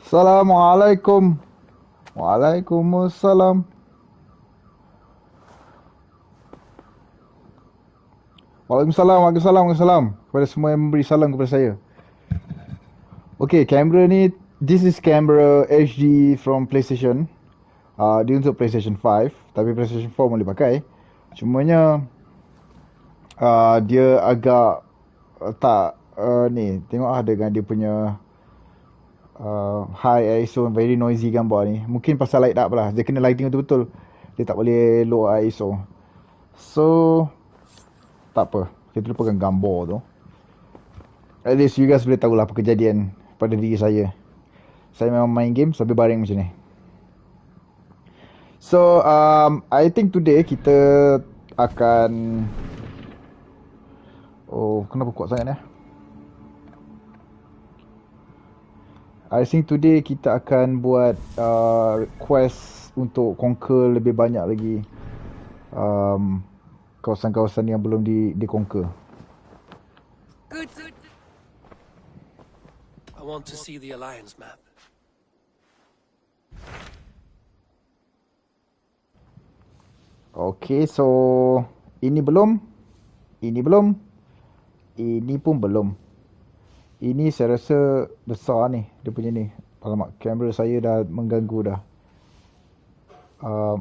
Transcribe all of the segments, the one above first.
Assalamualaikum. Waalaikumsalam. Waalaikumsalam. Kepada semua yang memberi salam kepada saya. Okay, kamera ni, this is camera HD from PlayStation. Dia untuk PlayStation 5, tapi PlayStation 4 boleh pakai. Cumanya dia agak tak ni, tengok dengan dia punya high ISO, very noisy gambar ni. Mungkin pasal light up lah, dia kena lighting betul-betul. Dia tak boleh low ISO. So tak apa, kita lupakan gambar tu. At least you guys boleh tahulah apa kejadian pada diri saya. Saya memang main game sambil baring macam ni. So I think today kita akan... Oh, kenapa kuat sangat ni? I think today kita akan buat quest untuk conquer lebih banyak lagi kawasan-kawasan yang belum di-conquer. Good. I want to see the Alliance map. Okay, so ini belum, ini pun belum. Ini saya rasa besar ni, dia punya ni. Alamak, kamera saya dah mengganggu dah.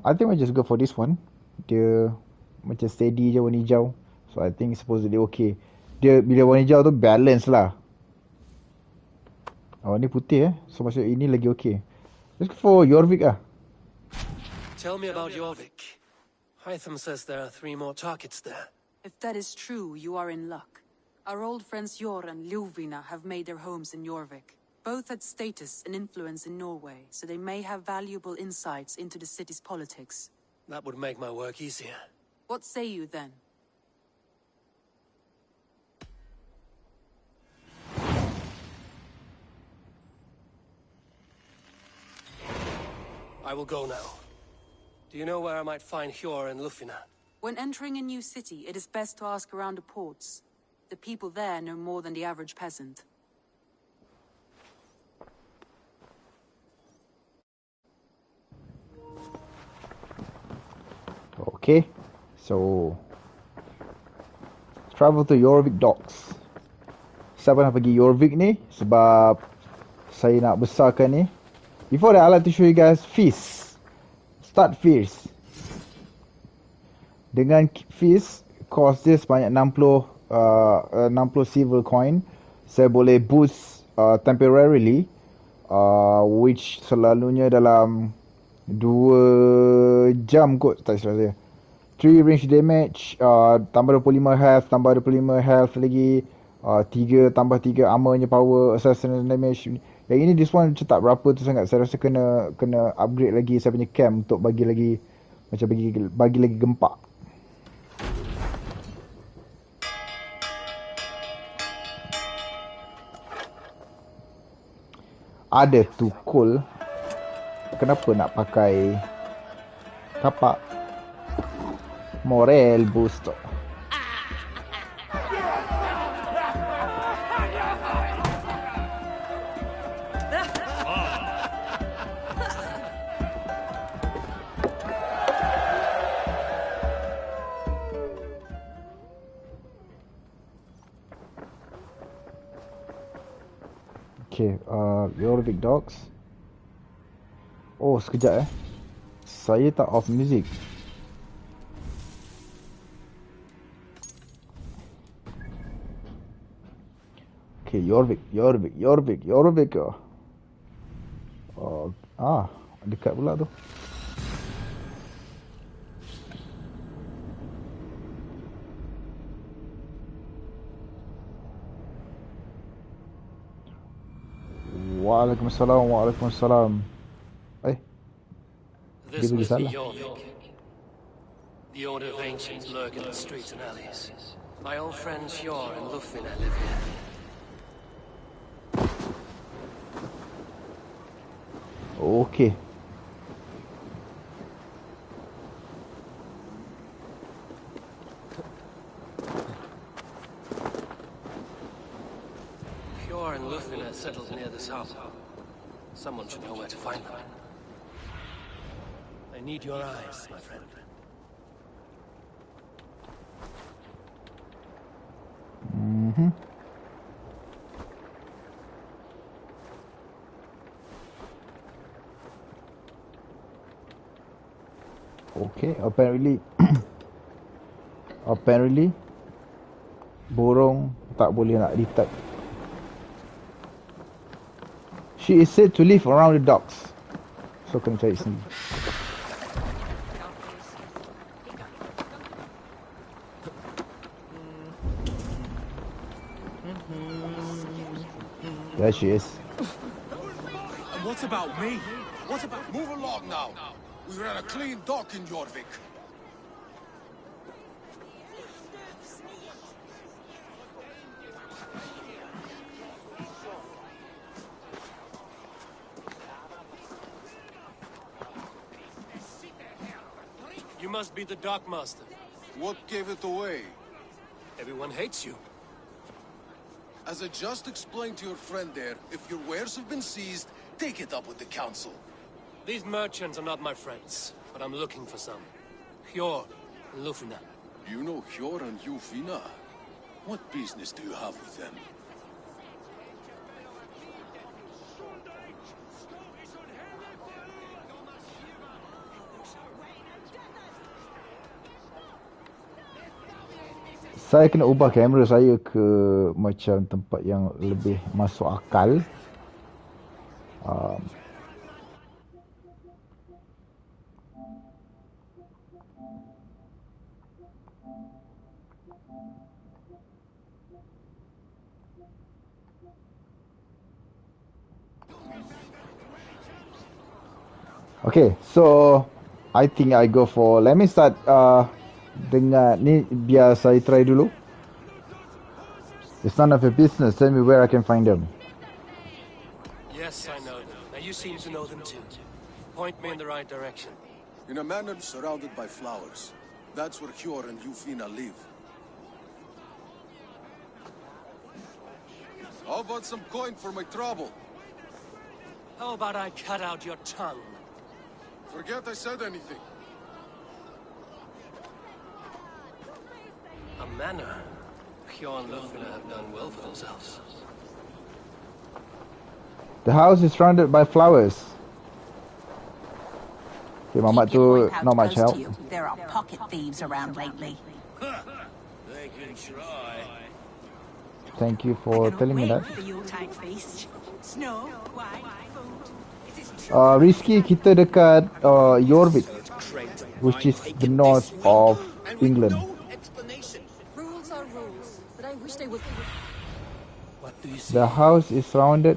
I think I just go for this one. Dia macam steady je warna hijau. So I think supposedly okay. Dia bila warna hijau tu balance lah. Oh, ni putih So maksud ini lagi okay. Let's go for Jorvik lah. Tell me about Jorvik. Hytham says there are 3 more targets there. If that is true, you are in luck. Our old friends Jor and Ljuvina have made their homes in Jorvik. Both had status and influence in Norway, so they may have valuable insights into the city's politics. That would make my work easier. What say you then? I will go now. Do you know where I might find Hjor and Lufina? When entering a new city, it is best to ask around the ports. The people there know more than the average peasant. Okay, so travel to Jorvik docks. Siapa nak pergi Jorvik ni sebab saya nak besarkan ni. Before that, I like to show you guys feast. Start feast. Dengan feast, cost dia sebanyak 60 silver coin. Saya boleh boost temporarily, which selalunya dalam 2 jam kot, tak silap saya. 3 range damage, tambah 25 health, tambah 25 health lagi, 3 tambah 3 armornya power, assassination damage. Yang ini this one macam tak berapa tu sangat. Saya rasa kena upgrade lagi saya punya camp untuk bagi lagi macam bagi lagi gempak. Ada tukul. Kenapa nak pakai kapak? Morel boost. Okay, Jorvik Dogs. Oh, sekejap saya tak off music. Okay, Jorvik. Dekat pula tu. Waalaikumsalam. This must be Jorvik. The order of ancients lurk in the streets and alleys. My old friends Hjor and Lufina live here. Okay. Hjor and Lufina settled near this harbor. Someone should know where to find them. I need your eyes, my friend. Okay, apparently burung tak boleh nak detect. She is said to live around the docks. So kena cari sini. There she is. And what about me? What about... Move along now. We ran a clean dock in Jorvik. You must be the dockmaster. What gave it away? Everyone hates you. As I just explained to your friend there, if your wares have been seized, take it up with the council. These merchants are not my friends, but I'm looking for some. Hjor and Lufina. You know Hjor and Lufina? What business do you have with them? Saya kena ubah kamera saya ke macam tempat yang lebih masuk akal. Okay, so I think I go for, let me start dengan ni, biar saya try dulu. It's none of your business. Tell me where I can find them. Yes, I know them. Now you seem to know them too. Point me in the right direction. In a manor surrounded by flowers. That's where Hjor and Lufina live. How about some coin for my trouble? How about I cut out your tongue? Forget I said anything. A manor. Hjor and Lufina have done well for themselves. The house is surrounded by flowers. Okay, Mamat Keep your tu point out not much close help. to you. There are pocket thieves around lately. They can try. Thank you for telling me that. For the Yuletide feast. Snow, wine, food. It is true. Risky kita dekat Jorvik, which is the north of England. Rules are rules, but I wish they would... What do you see? The house is surrounded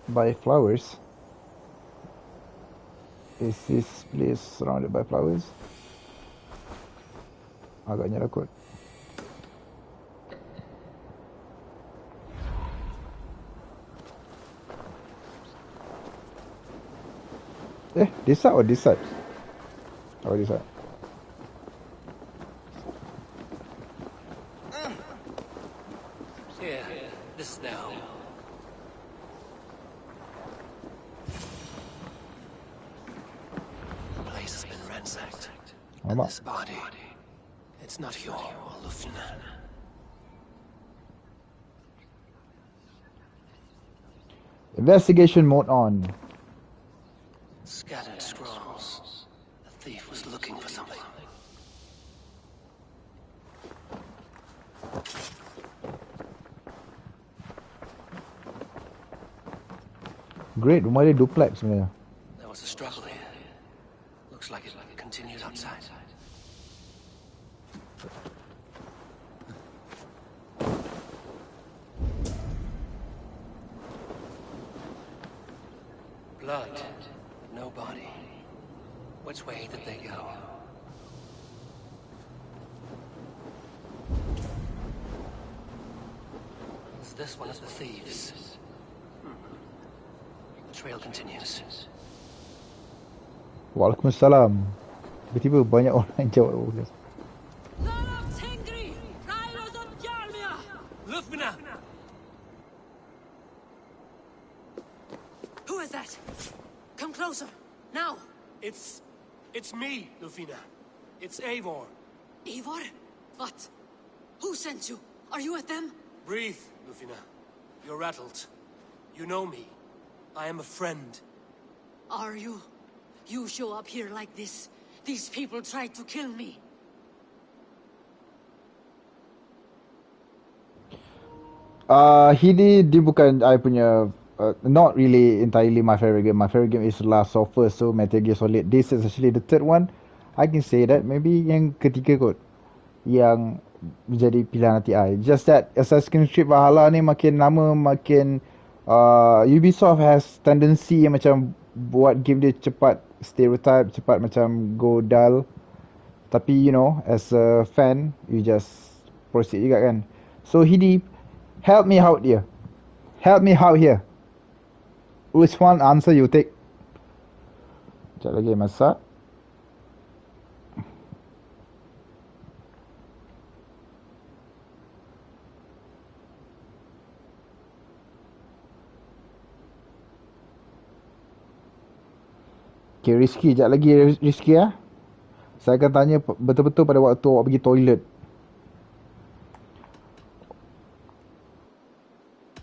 by flowers. Is this place surrounded by flowers? Agaknya lah kot. This side or this side? Oh, this side. Here, this is their home. The place has been ransacked. And this body, it's not Hjor or Lufina. Investigation mode on. Scattered scrolls. The thief was looking for something. Great, rumah dia duplex sebenarnya. There was a struggle here. Looks like it continued outside. Blood, but no body. Which way did they go? Is this one of the thieves? The trail continues. Waalaikumsalam. Tiba-tiba banyak orang jawab. Lufina! It's me, Lufina. It's Eivor. Eivor? What? Who sent you? Are you with them? Breathe, Lufina. You're rattled. You know me. I am a friend. Are you? You show up here like this. These people tried to kill me. Dia bukan I punya not really entirely my favorite game. My favorite game is Last of Us, so Metal Gear Solid. This is actually the third one. I can say that maybe yang ketiga kot yang menjadi pilihan hati I. Just that Assassin's Creed Valhalla ni makin lama makin Ubisoft has tendency yang macam buat game dia cepat stereotype, cepat macam go dull. Tapi you know, as a fan, you just proceed juga kan. So Hidi, help me out here. Help me out here. Which one answer you take? Sekejap lagi masak. Okay, Rizky. Sekejap lagi Rizky ya. Saya akan tanya betul-betul pada waktu awak pergi toilet.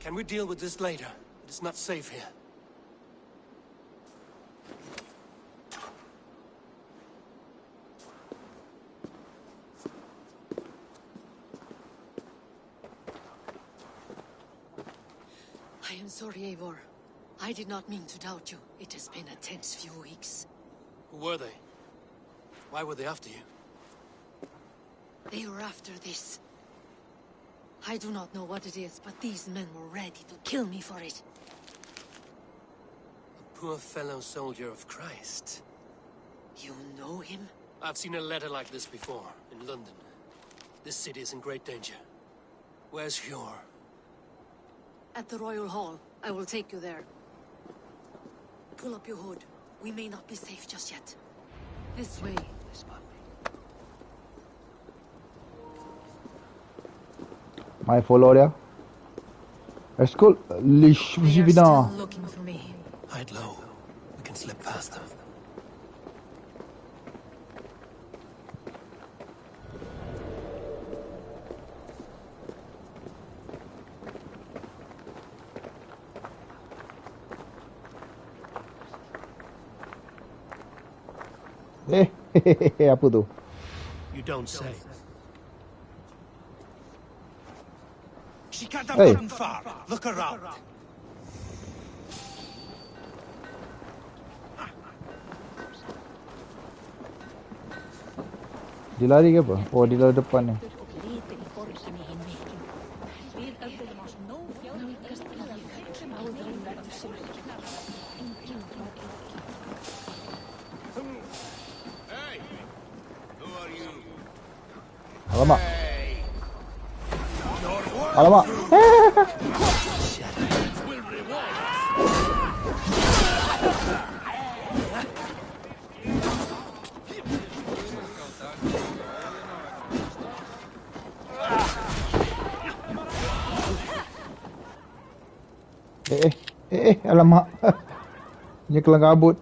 Can we deal with this later? It is not safe here. I am sorry, Eivor. I did not mean to doubt you. It has been a tense few weeks. Who were they? Why were they after you? They were after this. I do not know what it is, but these men were ready to kill me for it. A poor fellow soldier of Christ. You know him? I've seen a letter like this before, in London. This city is in great danger. Where's Hjor? At the Royal Hall. I will take you there. Pull up your hood. We may not be safe just yet. This way. My follow dia. Let's go. Lish They are still looking for me. Hide low. We can slip past them. Apa tu? You don't say. She can't have Hey. gotten far. Look around. Dia lari ke apa? Oh, dia lari depan ni. Hey, who are you? Alamak. Alamak. Will reward. Alamak. Dia kelang kabut.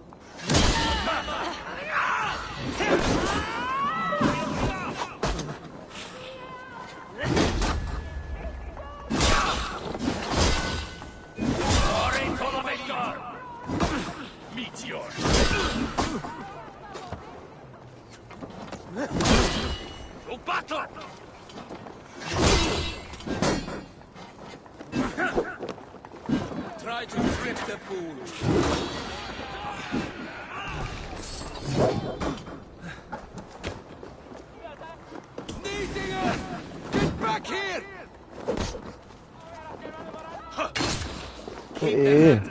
Meteor. To battle. Try to trip the pool. Sneaking! Get back here!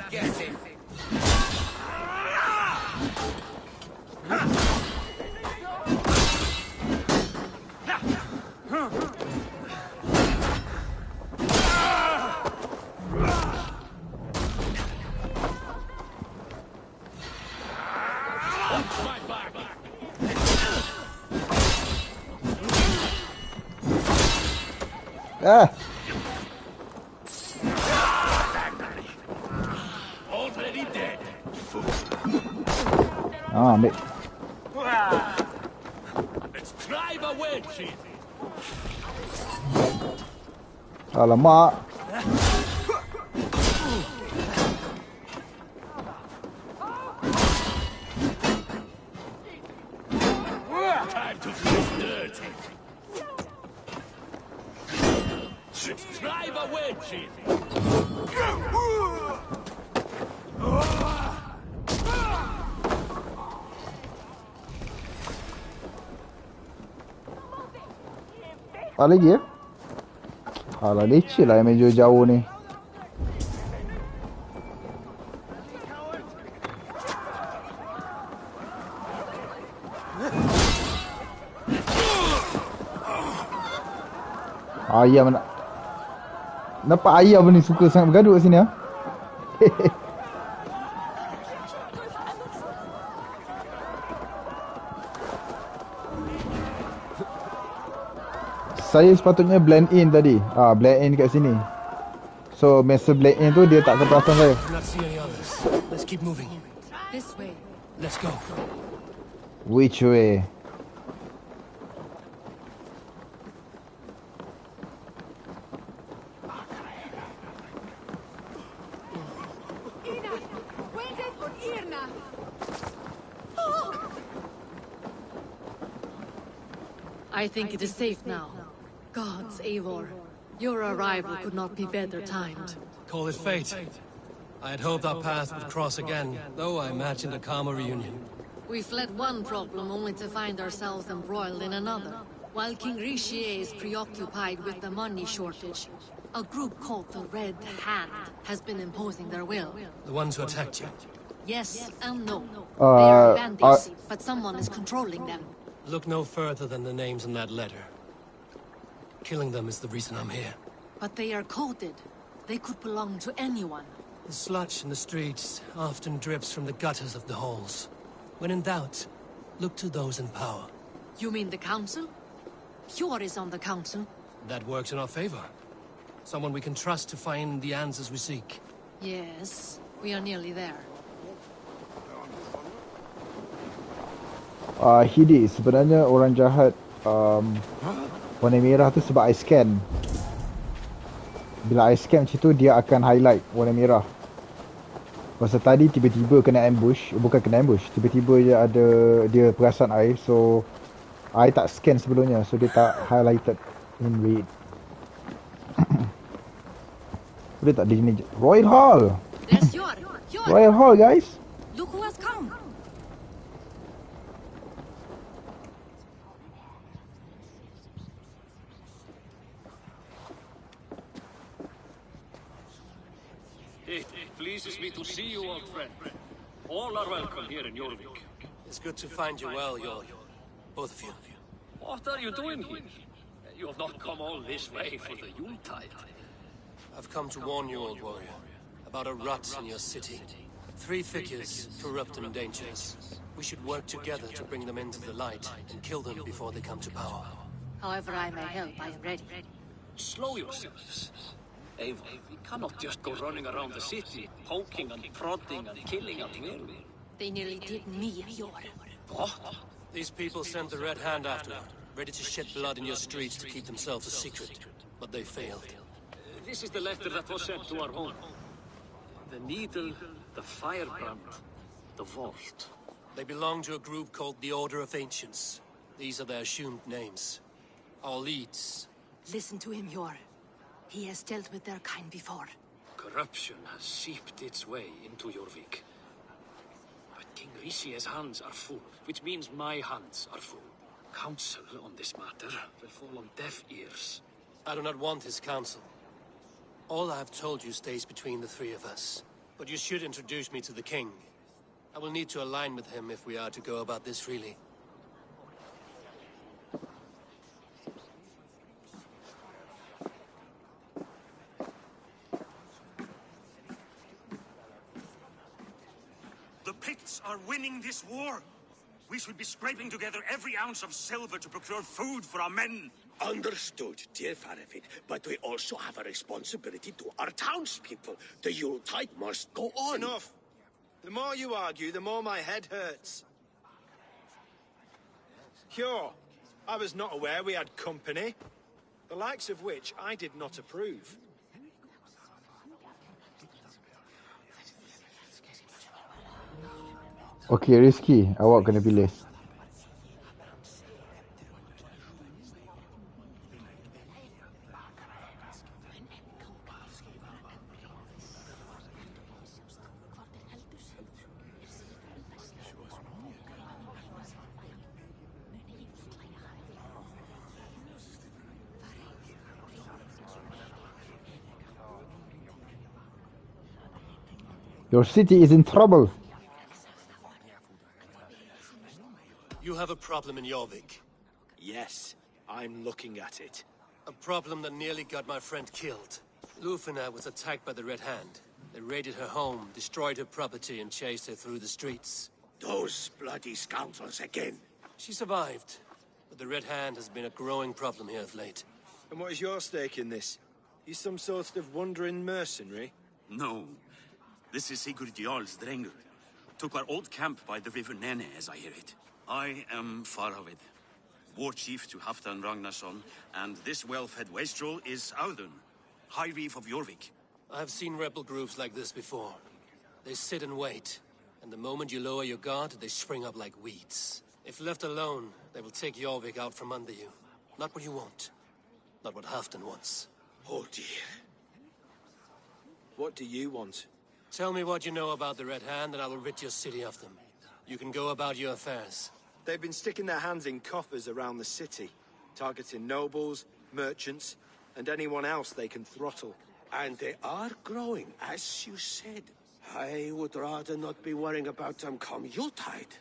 Guessing. My back. Ah. Already dead. Fool. Ambil. Let's drive a wedge in. Alamak. Time to feel dirty. Let's drive a wedge in. Apa lagi ya? Alah, leceh lah yang main jauh-jauh ni. Ayam nak... Nampak ayam ni suka sangat bergaduh kat sini ah. Saya sepatutnya blend in tadi. Blend in kat sini. So, masa blend in tu dia tak akan perasan saya. Not see any others. Let's keep moving. This way. Let's go. Which way? I think it is safe now. Gods, Eivor, your arrival could not be better timed. Call it fate. I had hoped our paths would cross again, though I imagined a calmer reunion. We fled one problem only to find ourselves embroiled in another. While King Richier is preoccupied with the money shortage, a group called the Red Hand has been imposing their will. The ones who attacked you. Yes and no. They are bandits, but someone is controlling them. Look no further than the names in that letter. Killing them is the reason I'm here. But they are coded. They could belong to anyone. The sludge in the streets often drips from the gutters of the halls. When in doubt, look to those in power. You mean the council? Hjor is on the council. That works in our favor. Someone we can trust to find the answers we seek. Yes, we are nearly there. Hidi, sebenarnya orang jahat warna merah tu sebab I scan. Bila I scan macam tu, dia akan highlight warna merah. Pasal tadi tiba-tiba kena ambush. Bukan kena ambush, tiba-tiba dia perasan I. So I tak scan sebelumnya, so dia tak highlighted in red. Boleh tak di sini? Royal Hall! There's Hjor! Hjor! Royal Hall, guys! Look who has come! It pleases me to see you, old friend. All are welcome here in Jorvik. It's good to find you well, Yor. Both of you. What are you doing here? You have not come all this way for the Yuletide. I've come to warn you, old warrior, about a rut in your city. 3 figures, corrupt and dangerous. We should work together to bring them into the light and kill them before they come to power. However I may help, I am ready. Slow yourselves. Eivor, we cannot just go running around the city, poking and prodding and killing at will. They nearly did me, Hjor. What? These people sent the Red Hand afterward, ready to shed blood in your streets to keep themselves a secret. But they failed. This is the letter that was sent to our home. The needle, the firebrand, the vault. They belong to a group called the Order of Ancients. These are their assumed names. Our leads. Listen to him, Hjor. He has dealt with their kind before. Corruption has seeped its way into Jorvik. But King Rishie's hands are full, which means my hands are full. Counsel on this matter will fall on deaf ears. I do not want his counsel. All I have told you stays between the 3 of us. But you should introduce me to the king. I will need to align with him if we are to go about this freely. The Picts are winning this war. We should be scraping together every ounce of silver to procure food for our men. Understood, dear Farafit, but we also have a responsibility to our townspeople. The Yuletide must go on. Enough! The more you argue, the more my head hurts. Sure. I was not aware we had company. The likes of which I did not approve. Okey, Rizky. Awak kena pilih. Your city is in trouble. You have a problem in Jorvik. Yes, I'm looking at it. A problem that nearly got my friend killed. Lufina was attacked by the Red Hand. They raided her home, destroyed her property, and chased her through the streets. Those bloody scoundrels again. She survived, but the Red Hand has been a growing problem here of late. And what is your stake in this? You some sort of wandering mercenary? No. This is Sigurd Jarl's Drenger. Took our old camp by the river Nene, as I hear it. I am Faravid, war chief to Halfdan Ragnarsson, and this well-fed wastrel is Audun, High Reef of Jorvik. I've seen rebel groups like this before. They sit and wait, and the moment you lower your guard, they spring up like weeds. If left alone, they will take Jorvik out from under you. Not what you want. Not what Halfdan wants. Oh dear. What do you want? Tell me what you know about the Red Hand, and I will rid your city of them. You can go about your affairs. They've been sticking their hands in coffers around the city, targeting nobles, merchants, and anyone else they can throttle. And they are growing, as you said. I would rather not be worrying about them come Yuletide.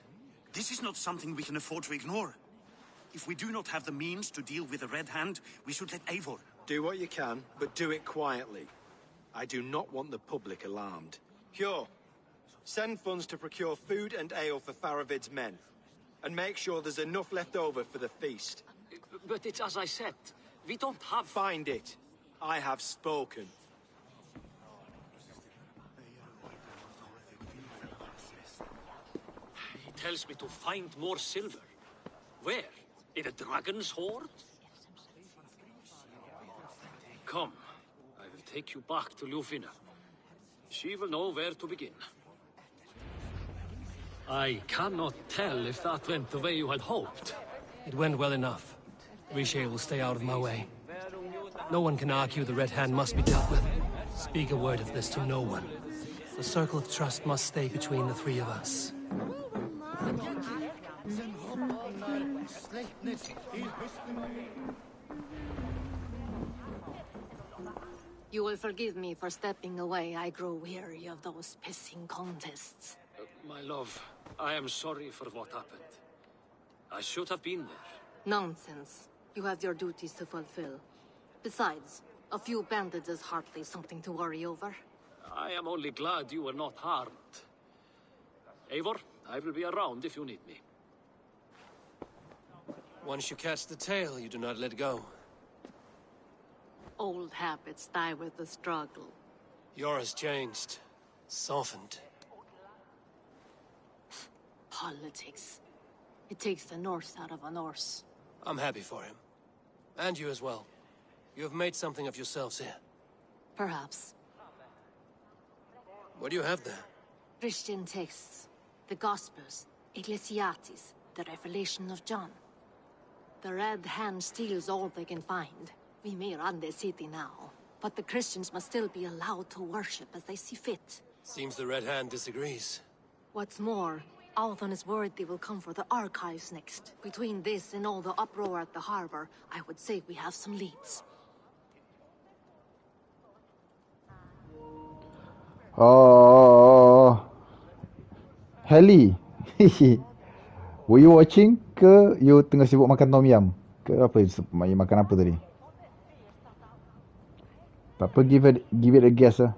This is not something we can afford to ignore. If we do not have the means to deal with the Red Hand, we should let Eivor. Do what you can, but do it quietly. I do not want the public alarmed. Cure. Send funds to procure food and ale for Faravid's men. And make sure there's enough left over for the feast. But it's as I said. We don't have... Find it. I have spoken. He tells me to find more silver. Where? In a dragon's hoard? Come. I will take you back to Lufina. She will know where to begin. I cannot tell if that went the way you had hoped. It went well enough. Riche will stay out of my way. No one can argue the Red Hand must be dealt with. Speak a word of this to no one. The circle of trust must stay between the three of us. You will forgive me for stepping away. I grow weary of those pissing contests. My love, I am sorry for what happened. I should have been there. Nonsense. You have your duties to fulfill. Besides, a few bandits is hardly something to worry over. I am only glad you were not harmed. Eivor, I will be around if you need me. Once you catch the tail, you do not let go. Old habits die with the struggle. Yours changed. Softened. Politics. It takes the Norse out of a Norse. I'm happy for him. And you as well. You have made something of yourselves here. Perhaps. What do you have there? Christian texts. The Gospels. Ecclesiastes. The Revelation of John. The Red Hand steals all they can find. We may run the city now, but the Christians must still be allowed to worship as they see fit. Seems the Red Hand disagrees. What's more, Althon is worried they will come for the archives next. Between this and all the uproar at the harbor, I would say we have some leads. Oh, Helly. Were you watching ke you tengah sibuk makan tom yum? Ke apa makan apa tadi? Tak apa, give it a guess lah.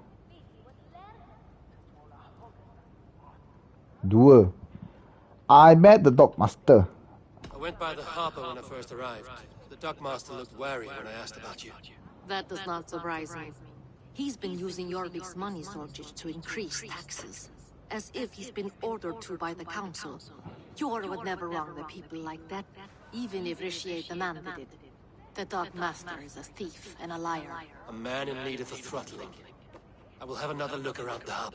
2. I met the Dockmaster. I went by the harbor when I first arrived. The dockmaster looked wary when I asked about you. That does not surprise me. He's been using Jorvik's money shortage to increase taxes. As if he's been ordered to by the council. Yor would never wrong the people like that, even if Rishi demanded it. The Dark Master is a thief and a liar. A man in need of a throttling. I will have another look around the hub.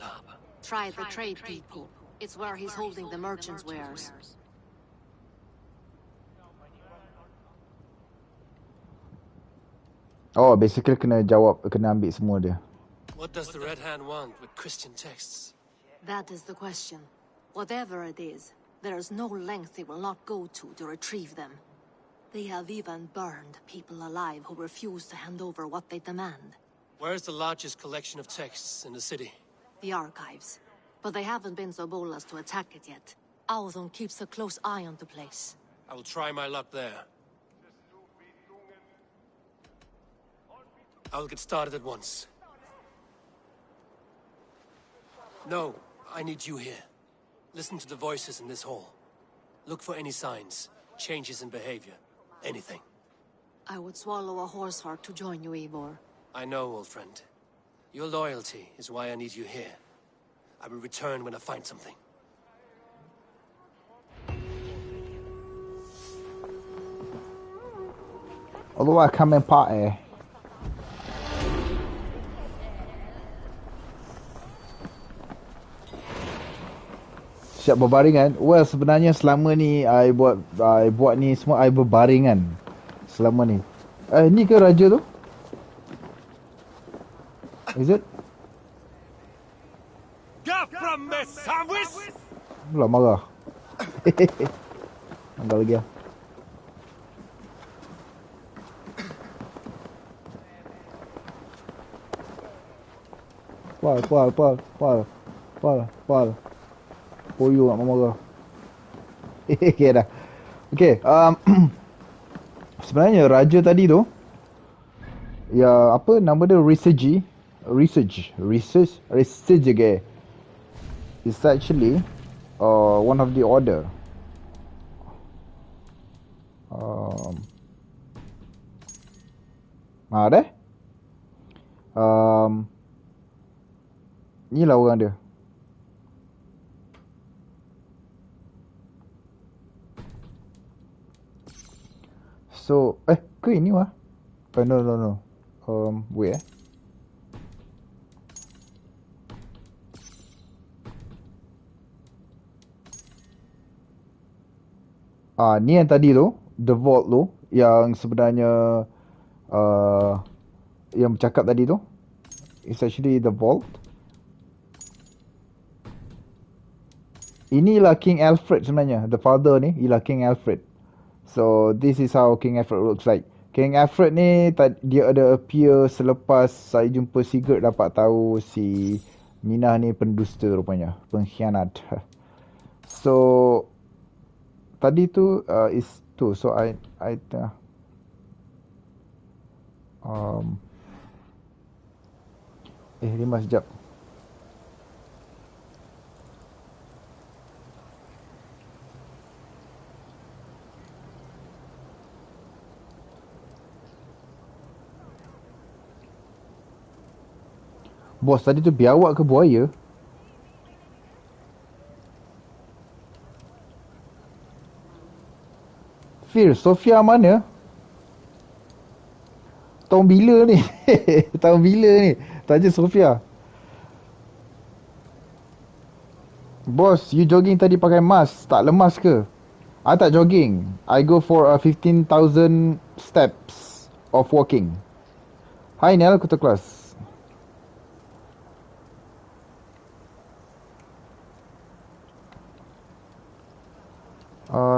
Try the trade depot. It's where he's holding the merchants' wares. Oh, basically kena ambil semua dia. What does the Red Hand want with Christian texts? That is the question. Whatever it is, there is no length they will not go to retrieve them. They have even burned people alive who refuse to hand over what they demand. Where's the largest collection of texts in the city? The archives. But they haven't been so bold as to attack it yet. Audun keeps a close eye on the place. I will try my luck there. I will get started at once. No, I need you here. Listen to the voices in this hall. Look for any signs, changes in behavior, anything. I would swallow a horse heart to join you, Eivor. I know, old friend. Your loyalty is why I need you here. I will return when I find something. Although I come in party. Siap berbaringan. Well, sebenarnya selama ni I buat ni semua I berbaringan selama ni. Ni ke raja tu? Is it? Get from me, sandwich! Pula marah. Angkat lagi lah. Pal. Poyo nak marah. Okay dah. Okay, sebenarnya raja tadi tu, ya apa nama dia, Research again. It's actually one of the order. Ada? Ni lah orang dia. So, ke ini wah? No. Wait ni yang tadi tu, the vault tu, yang sebenarnya yang bercakap tadi tu, it's actually the vault. Inilah King Alfred sebenarnya, the father ni ialah King Alfred. So this is how King Alfred looks like. King Alfred ni dia ada appear selepas saya jumpa Sigurd, dapat tahu si Minah ni pendusta rupanya, pengkhianat. So tadi tu is tu, so I Lima sekejap. Bos, tadi tu biawak ke buaya? Fir, Sofia mana? Tahun bila ni? Tahun bila ni? Tanya Sofia. Bos, you jogging tadi pakai mask. Tak lemas ke? I tak jogging. I go for 15,000 steps of walking. Hi Nel, ketua kelas.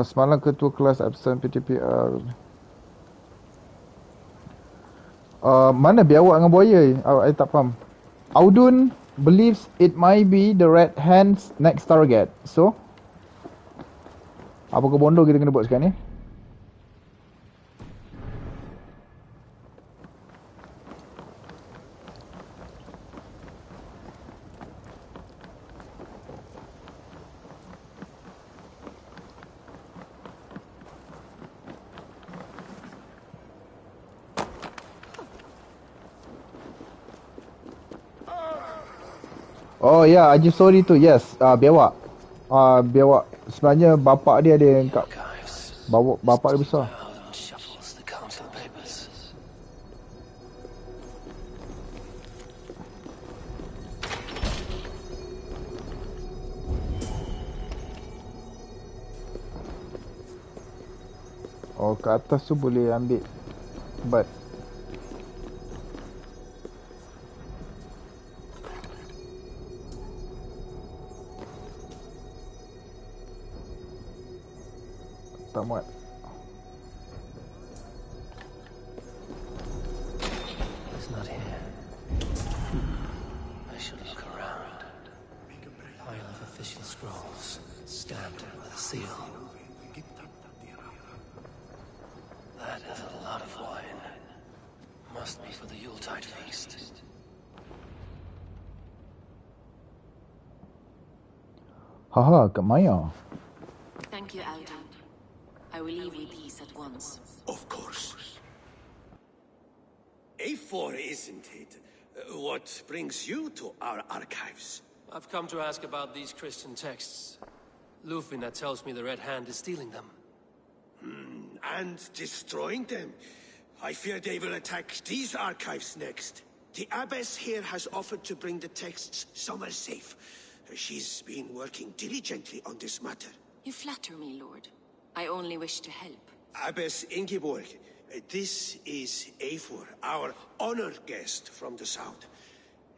Semalam ketua kelas absen PTPR. Mana biawak dengan buaya? I tak faham. Audun believes it might be the Red Hand's next target. So, apa kebondo kita kena buat sekarang ni? Oh yeah, Haji Sorry tu, yes, biawak. Biawak. Sebenarnya bapak dia yang kat... Bapak dia besar. Oh, ke atas tu boleh ambil bat. Tak muat. It's not here. I should look around. Pile of official scrolls, stamped with a seal. That is a lot of wine. Must be for the Yuletide feast. Haha, kat Maya. Thank you, Alden. I will leave with these at once. Of course. A4, isn't it? What brings you to our archives? I've come to ask about these Christian texts. Lufina tells me the Red Hand is stealing them. And destroying them. I fear they will attack these archives next. The abbess here has offered to bring the texts somewhere safe. She's been working diligently on this matter. You flatter me, Lord. I only wish to help. Abbess Ingeborg, this is Eivor, our honored guest from the south.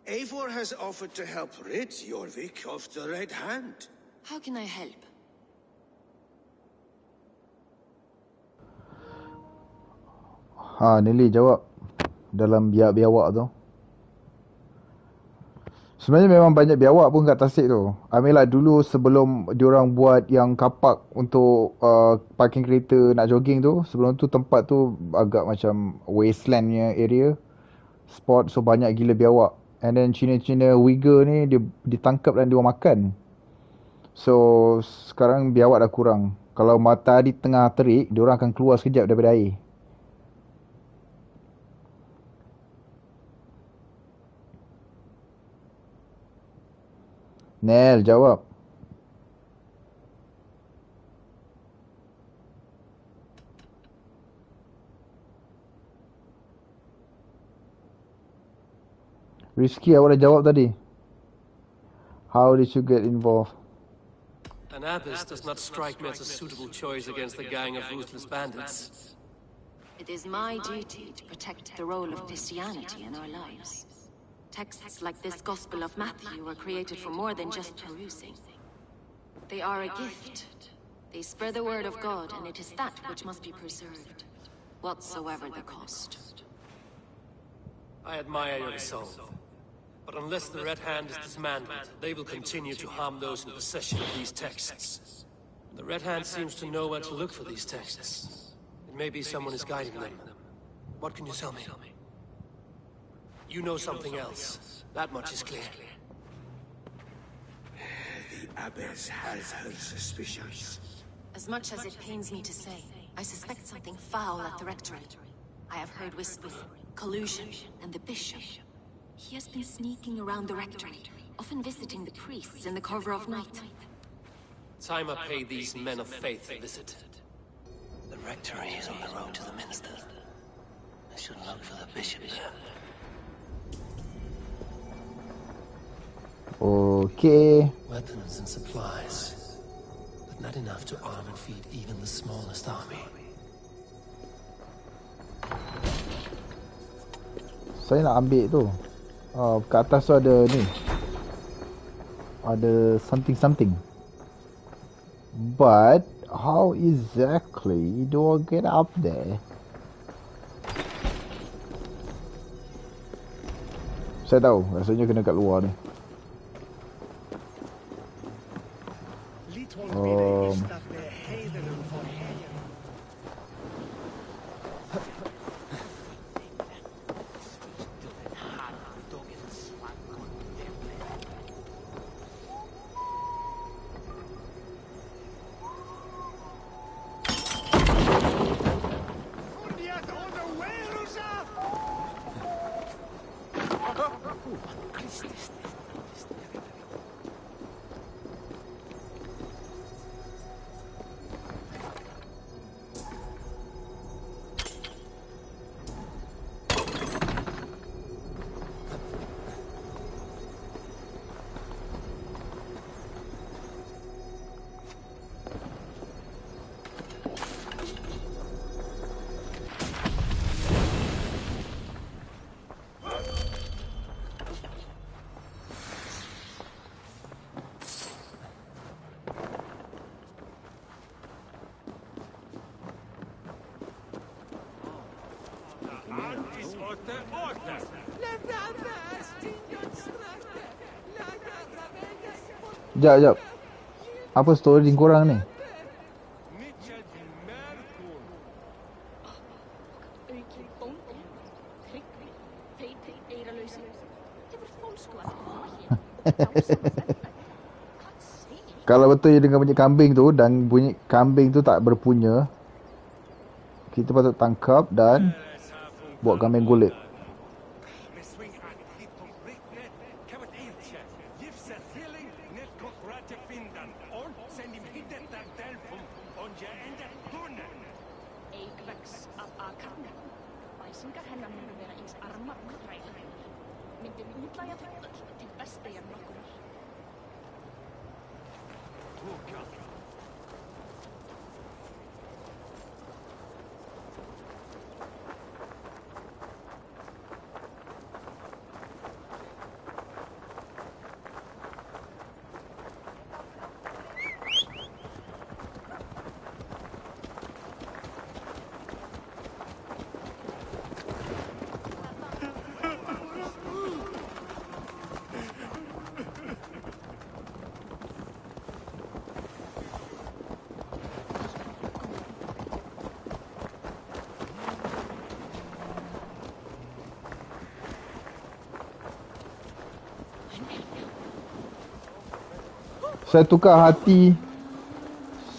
Eivor has offered to help rid Jorvik of the Red Hand. How can I help? Nelly jawab dalam biawak tu. Sebenarnya memang banyak biawak pun kat tasik tu. I mean like dulu sebelum diorang buat yang kapak untuk parking kereta nak jogging tu, sebelum tu tempat tu agak macam wasteland punya area. Spot, so banyak gila biawak. And then Cina-Cina Uyghur ni dia ditangkap dan diorang makan. So sekarang biawak dah kurang. Kalau matahari tengah terik, diorang akan keluar sekejap daripada air. Nel jawab. Rizky, awak dah jawab tadi. How did you get involved? An abbess does not strike me as a suitable choice against the gang of ruthless bandits. It is my duty to protect the role of Christianity in our lives. Texts like this Gospel of Matthew were created for more than just perusing. They are a gift. They spread the word of God, and it is that which must be preserved, whatsoever the cost. I admire your resolve. But unless the Red Hand is dismantled, they will continue to harm those in possession of these texts. The Red Hand seems to know where to look for these texts. It may be someone is guiding them. What can you tell me? You know something else. That much is clear. The abbess has her suspicions. As much as it pains me to say, I suspect something foul at the rectory. I have heard whispering, collusion, and the bishop. He has been sneaking around the rectory, often visiting the priests in the cover of night. Time I pay these men of faith a visit. The rectory is on the road to the minster. I should look for the bishop there. Okay. Weapons and supplies, but not enough to arm and feed even the smallest army. Saya nak ambil tu. Kat atas tu ada ni. Ada something. But how exactly do I get up there? Saya tahu, rasanya kena kat luar ni. Jap. Apa story korang ni? Kalau betul dia dengan bunyi kambing tu dan bunyi kambing tu tak berpunya, kita patut tangkap dan buat kambing kulit. Saya tukar hati.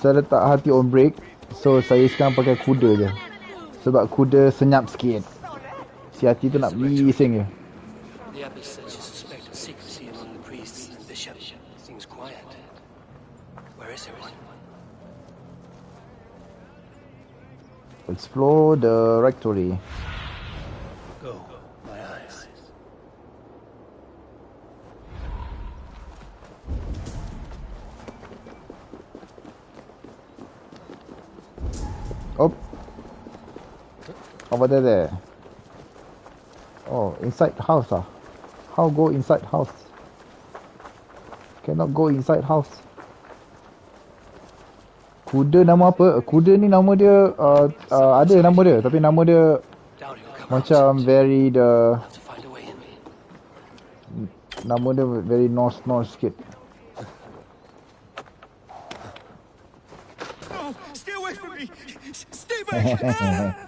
Saya letak hati on break. So saya sekarang pakai kuda je. Sebab kuda senyap sikit. Si hati tu nak bising je. The abbess said she suspected secrecy among the priests and bishop. Seems quiet. Where is everyone? Explore the rectory. Go, my eyes. Oh. Over there. Oh, inside house ah. How go inside house? Cannot go inside house. Kuda nama apa? Kuda ni nama dia ada nama dia, tapi nama dia macam very the nama dia very Norse sikit. Stay away from me! Stay back!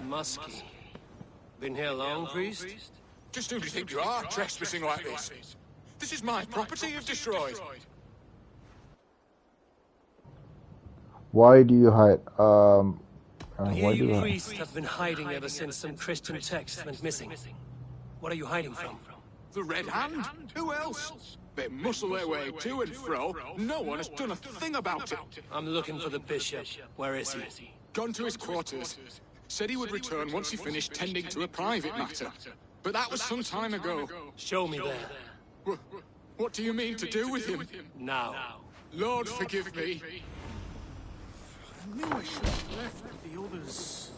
Musky. Been here long, priest? Just who do you think you are, trespassing like this? This is my property you've destroyed. Why do you hide? Here you priests have been hiding ever since some Christian text went missing. What are you hiding from? The Red Hand? Who else? They muscle their way to and fro. No one has done a thing about it. I'm looking for the bishop. Where is he? Gone to his quarters. Said he would return once he finished tending to a private matter. But that was some time ago. Show me there. What do you mean to do with him? Now. Lord, forgive me. I knew I should have left with the others.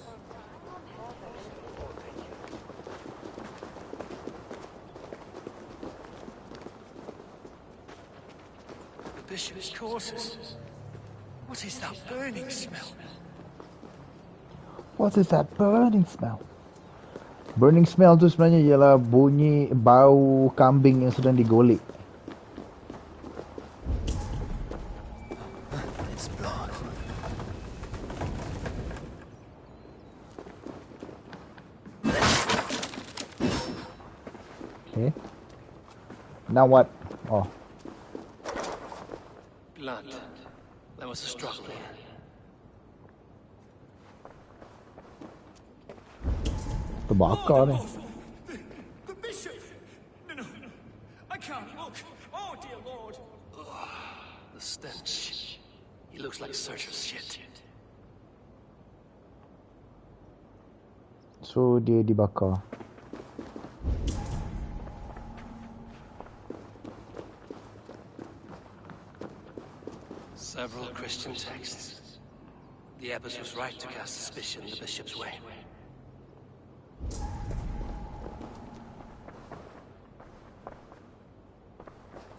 The bishop's courses. What is that burning smell? What is that burning smell? Burning smell tu sebenarnya ialah bunyi bau kambing yang sedang digolek. It's blood. Okay. Now what? Oh. Blood. There was a struggle here. Terbakar ni. The bishop! No, I can't look. Oh, dear Lord. The stench. He looks like searcher's shit. So dia dibakar. Several Christian texts. The abbess was right to cast suspicion the bishop's way.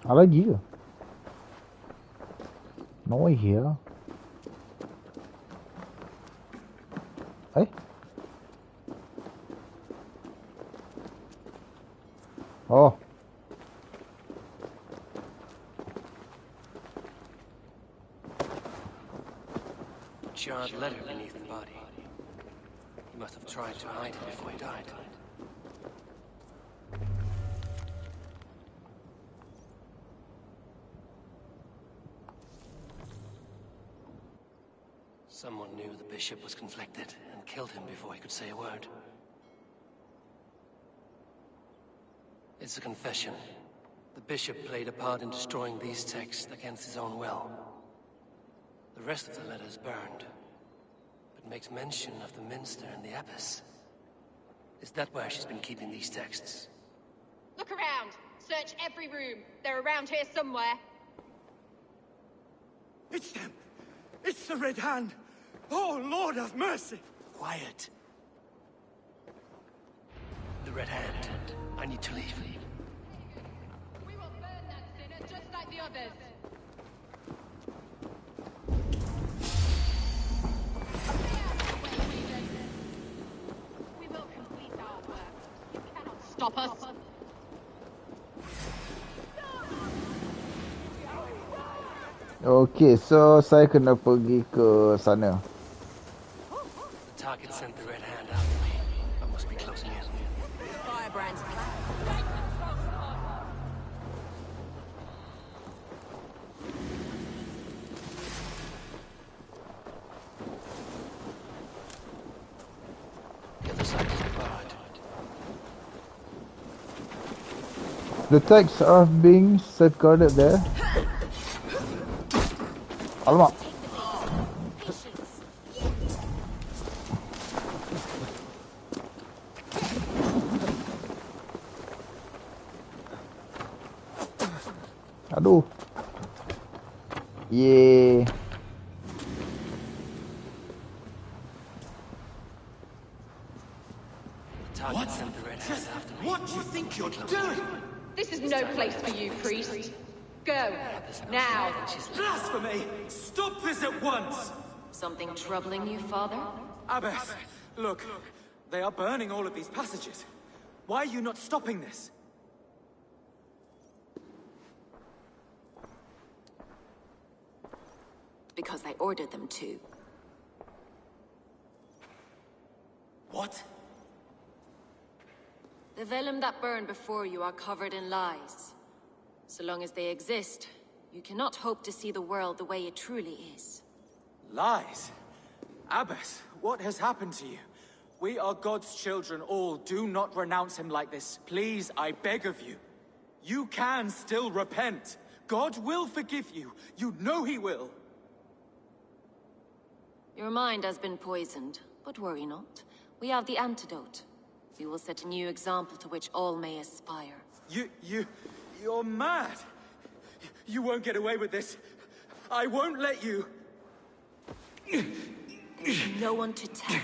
Apa lagi ke? No way here. Oh. Charred letter beneath the body. He must have tried to hide it before he died. Someone knew the bishop was conflicted and killed him before he could say a word. It's a confession. The bishop played a part in destroying these texts against his own will. The rest of the letter is burned, but makes mention of the minster and the abbess. Is that where she's been keeping these texts? Look around! Search every room. They're around here somewhere. It's them! It's the Red Hand! Oh, Lord have mercy! Quiet. The Red Hand. I need to leave. We will burn that sinner just like the others. We will complete our work. You cannot stop us. Okay, so saya kena pergi ke sana. The target sent the Red Hand after me. I must be closing in. Firebrand's The other side is barred. The texts are being safeguarded there. Alamak. Aduh. Yeay. What? Sent the Red Hand after me. What do you think you're doing? This is no place for you, priest. Go. Now. Blasphemy! Stop this at once! Something troubling you, Father? Abbess, look. They are burning all of these passages. Why are you not stopping this? Because I ordered them to. What? The vellum that burn before you are covered in lies. So long as they exist, you cannot hope to see the world the way it truly is. Lies? Abbess, what has happened to you? We are God's children all. Do not renounce him like this. Please, I beg of you. You can still repent. God will forgive you. You know he will. Your mind has been poisoned, but worry not. We have the antidote. We will set a new example to which all may aspire. You're mad. You won't get away with this. I won't let you. There's no one to tell.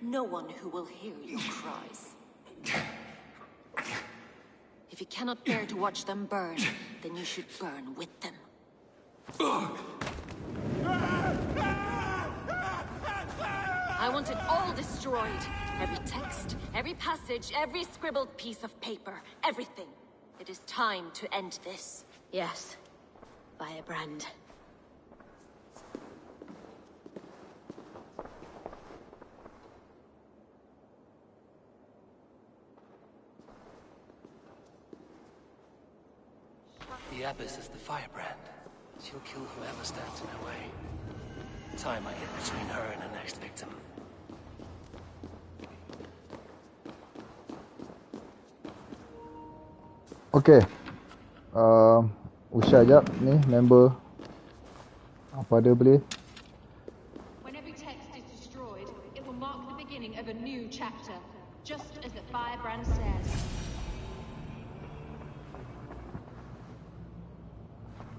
No one who will hear your cries. If you cannot bear to watch them burn, then you should burn with them. I want it all destroyed. Every text, every passage, every scribbled piece of paper, everything. It is time to end this. Yes. Firebrand. The Abbess is the firebrand. She'll kill whoever stands in her way. Time I get between her and her next victim. Okay. Usha jap ni member. Apa dia boleh? When every text is destroyed, it will mark the beginning of a new chapter, just as the firebrand says.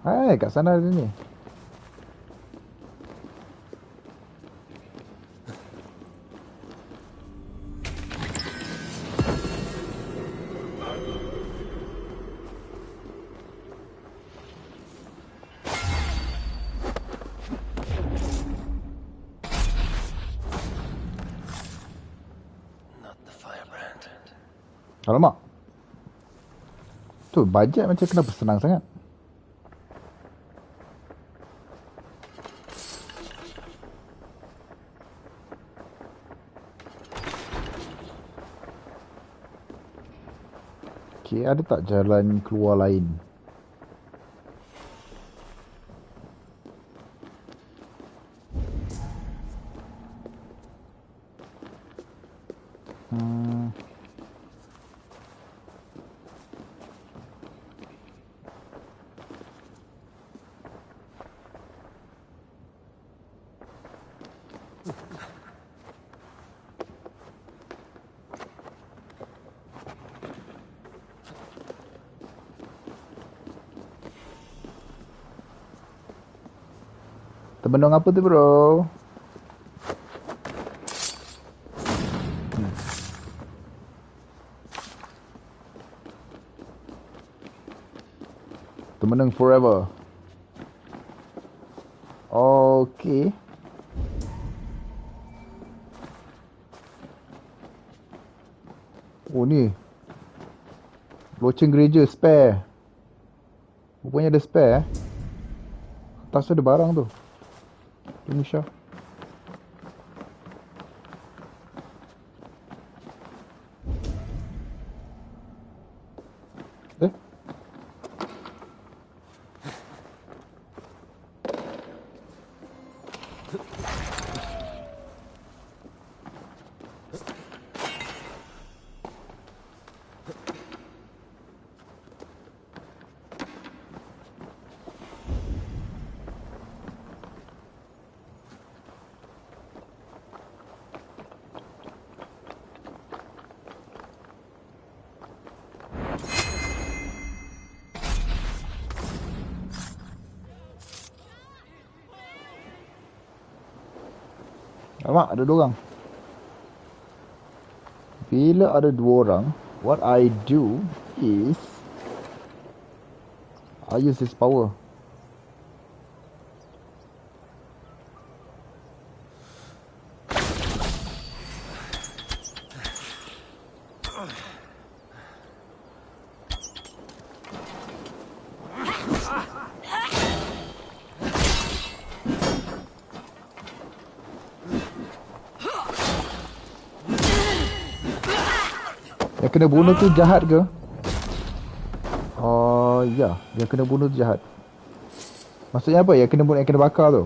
Hai, kat sana ada ni. Alamak. tu bajet macam kenapa senang sangat? Okay, ada tak jalan keluar lain? Temenung apa tu bro? Temenung forever. Okay. Oh ni loceng gereja spare. Rupanya ada spare. Atas tu ada barang tu. Misha. Alamak, ada 2 orang. Bila ada 2 orang, what I do is I use this power. Yang kena bunuh tu jahat ke? Oh ya, yang kena bunuh tu jahat. Maksudnya apa? Yang kena bunuh, yang kena bakar tu?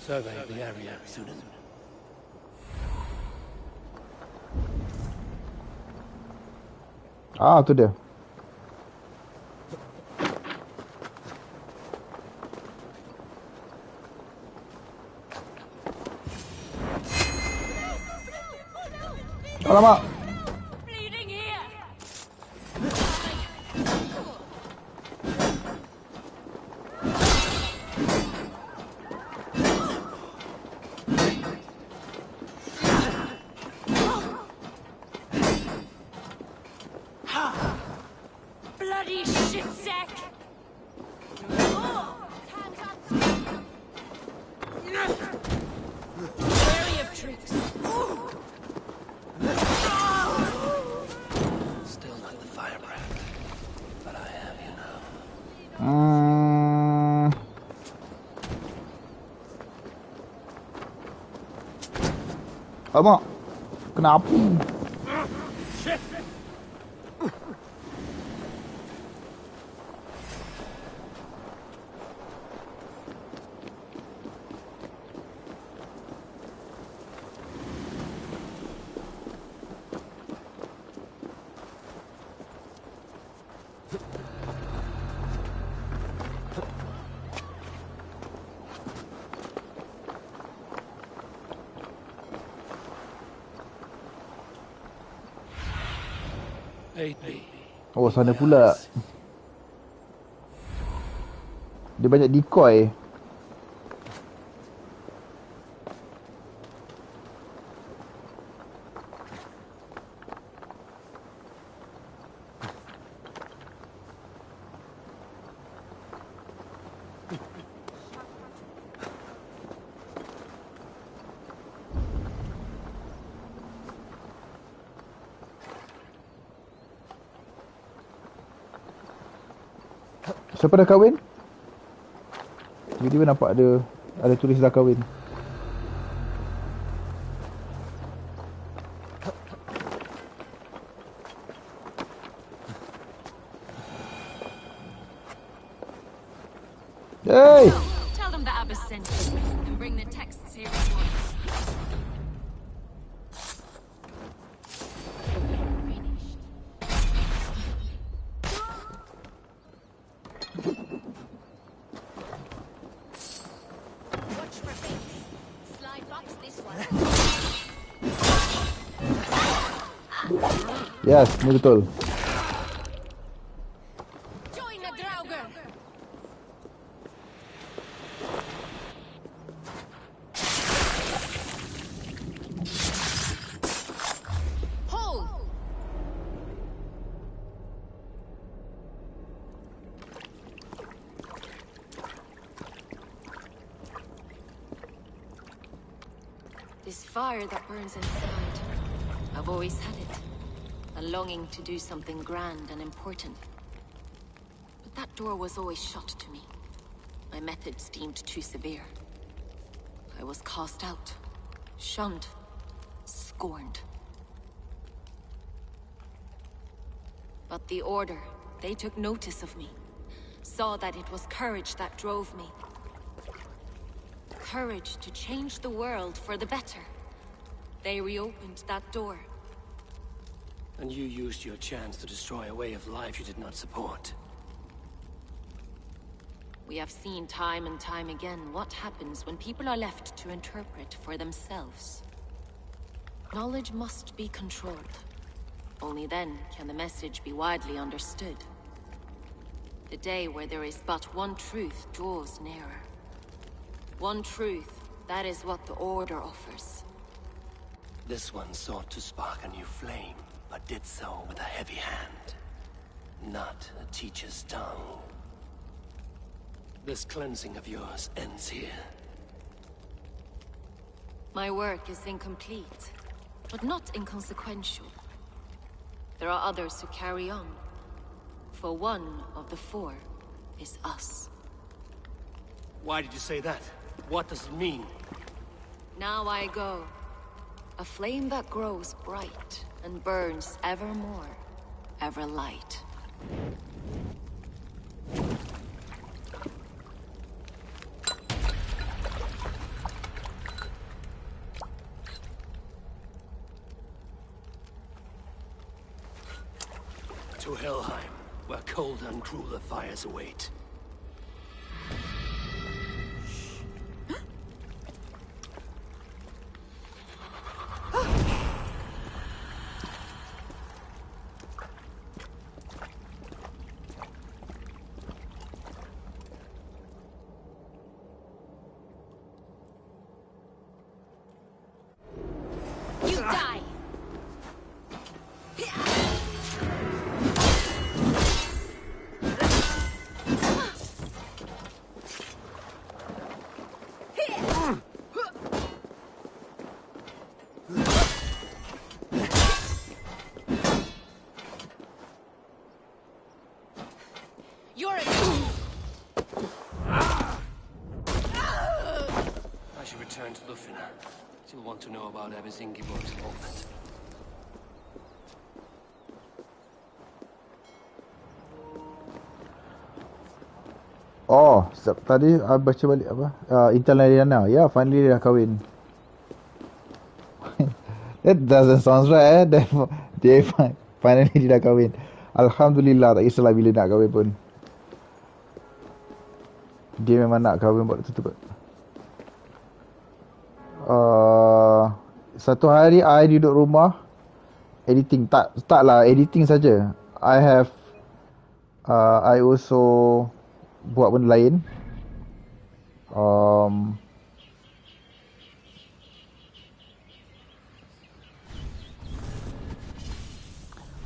Survey the area, student. Ah, tu dia. Alamak. Bloody shit sack! Wary of tricks. Still not the firebrand, but I have you now. Alamak. Kena api. Aid me. Oh, sana pula. Dia banyak decoy. Siapa dah kahwin? Tiba-tiba nampak ada tulis dah kahwin. Hey! Tell them the abbess sent you, and bring the texts here at once. Watch for things. Slide box this one. Yes, ni betul. Join the Draugr. Hold. This fire that burns inside, I've always had it. A longing to do something grand and important. But that door was always shut to me. My methods deemed too severe. I was cast out, shunned, scorned. But the Order, they took notice of me. Saw that it was courage that drove me. Courage to change the world for the better. They reopened that door. And you used your chance to destroy a way of life you did not support. We have seen time and time again what happens when people are left to interpret for themselves. Knowledge must be controlled. Only then can the message be widely understood. The day where there is but one truth draws nearer. One truth, that is what the Order offers. This one sought to spark a new flame, but did so with a heavy hand, not a teacher's tongue. This cleansing of yours ends here. My work is incomplete, but not inconsequential. There are others who carry on. For one of the four is us. Why did you say that? What does it mean? Now I go. A flame that grows bright and burns ever more, ever light. To Helheim, where cold and crueler fires await. You die. You're a... I should return to Lufina. She'll want to know about Abbess Ingeborg's involvement. Oh, tadi baca balik apa? Intel Nariana. Ya, finally dia dah kahwin. That doesn't sound right dia finally dia dah kahwin. Alhamdulillah, tak kisahlah bila nak kahwin pun. Dia memang nak kahwin buat tu kot. Satu hari I duduk rumah, Editing. Tak lah, editing saja. I also buat benda lain.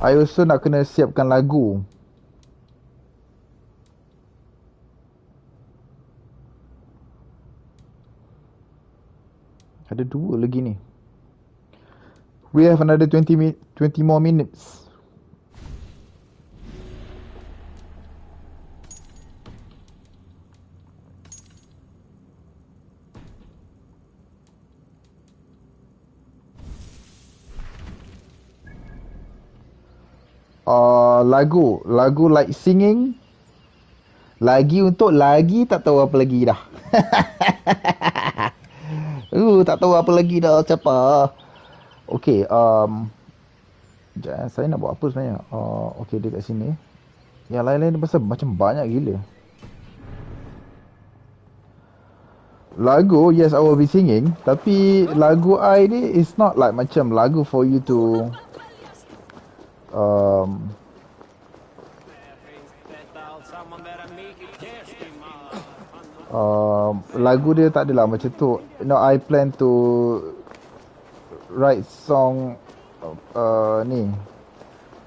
I also nak kena siapkan lagu. Ada 2 lagi ni. We have another 20 more minutes. Lagu like singing. Lagi tak tahu apa lagi dah. Tak tahu apa lagi dah siapa. Okay, saya nak buat apa sebenarnya? Okay, dekat sini. Yang lain-lain pasal macam banyak gila. Lagu, yes, I will be singing. Tapi lagu I ni is not like macam lagu for you to lagu dia tak adalah macam tu. I plan to write song ni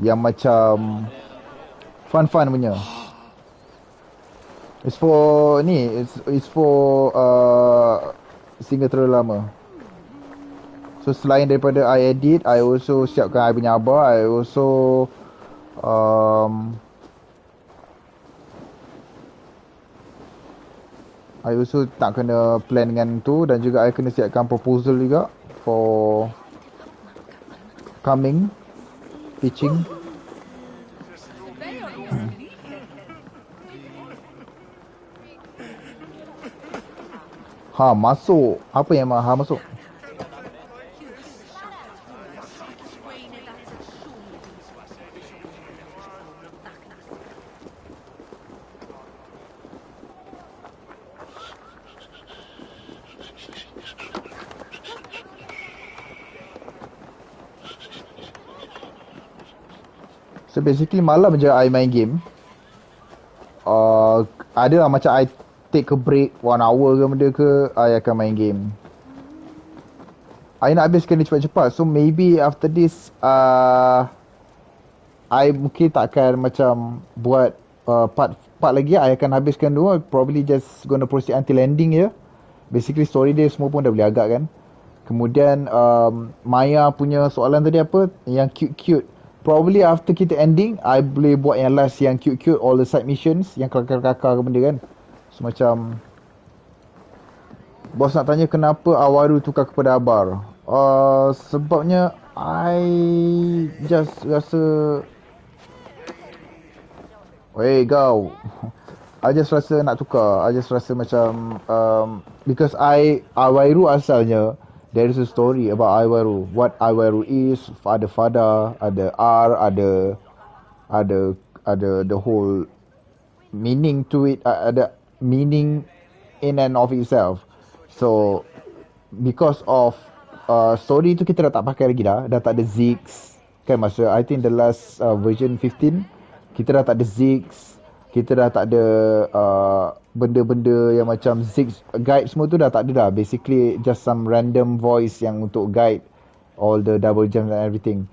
yang macam fun punya. It's for singer terlalu lama. So selain daripada I edit, I also siapkan I punya abah. I also tak kena plan dengan tu, dan juga I kena siapkan proposal juga for coming teaching. Masuk. Apa yang masuk? So basically malam je I main game. Ada lah macam I take a break 1 hour ke benda ke, I akan main game. I nak habiskan dia cepat-cepat. So maybe after this I mungkin takkan macam buat part lagi. I akan habiskan dua. Probably just gonna proceed until ending je. Basically story dia semua pun dah boleh agak kan. Kemudian Maya punya soalan tadi apa? Yang cute-cute. Probably after kita ending, I boleh buat yang last yang cute-cute, all the side missions, yang kelakar-kelakar ke benda kan. So macam bos nak tanya kenapa Awaru tukar kepada Abar. Sebabnya I just rasa go. I just rasa nak tukar. I just rasa macam because Awaru asalnya there is a story about Awaru. What Awaru is, ada Fada, ada R, ada the whole meaning to it, ada meaning in and of itself. So because of story tu kita dah tak pakai lagi dah tak ada Ziggs kan, masa I think the last version 15 kita dah tak ada Ziggs, kita dah tak ada benda-benda yang macam Ziggs guide semua tu dah tak ada dah. Basically just some random voice yang untuk guide all the double jumps and everything.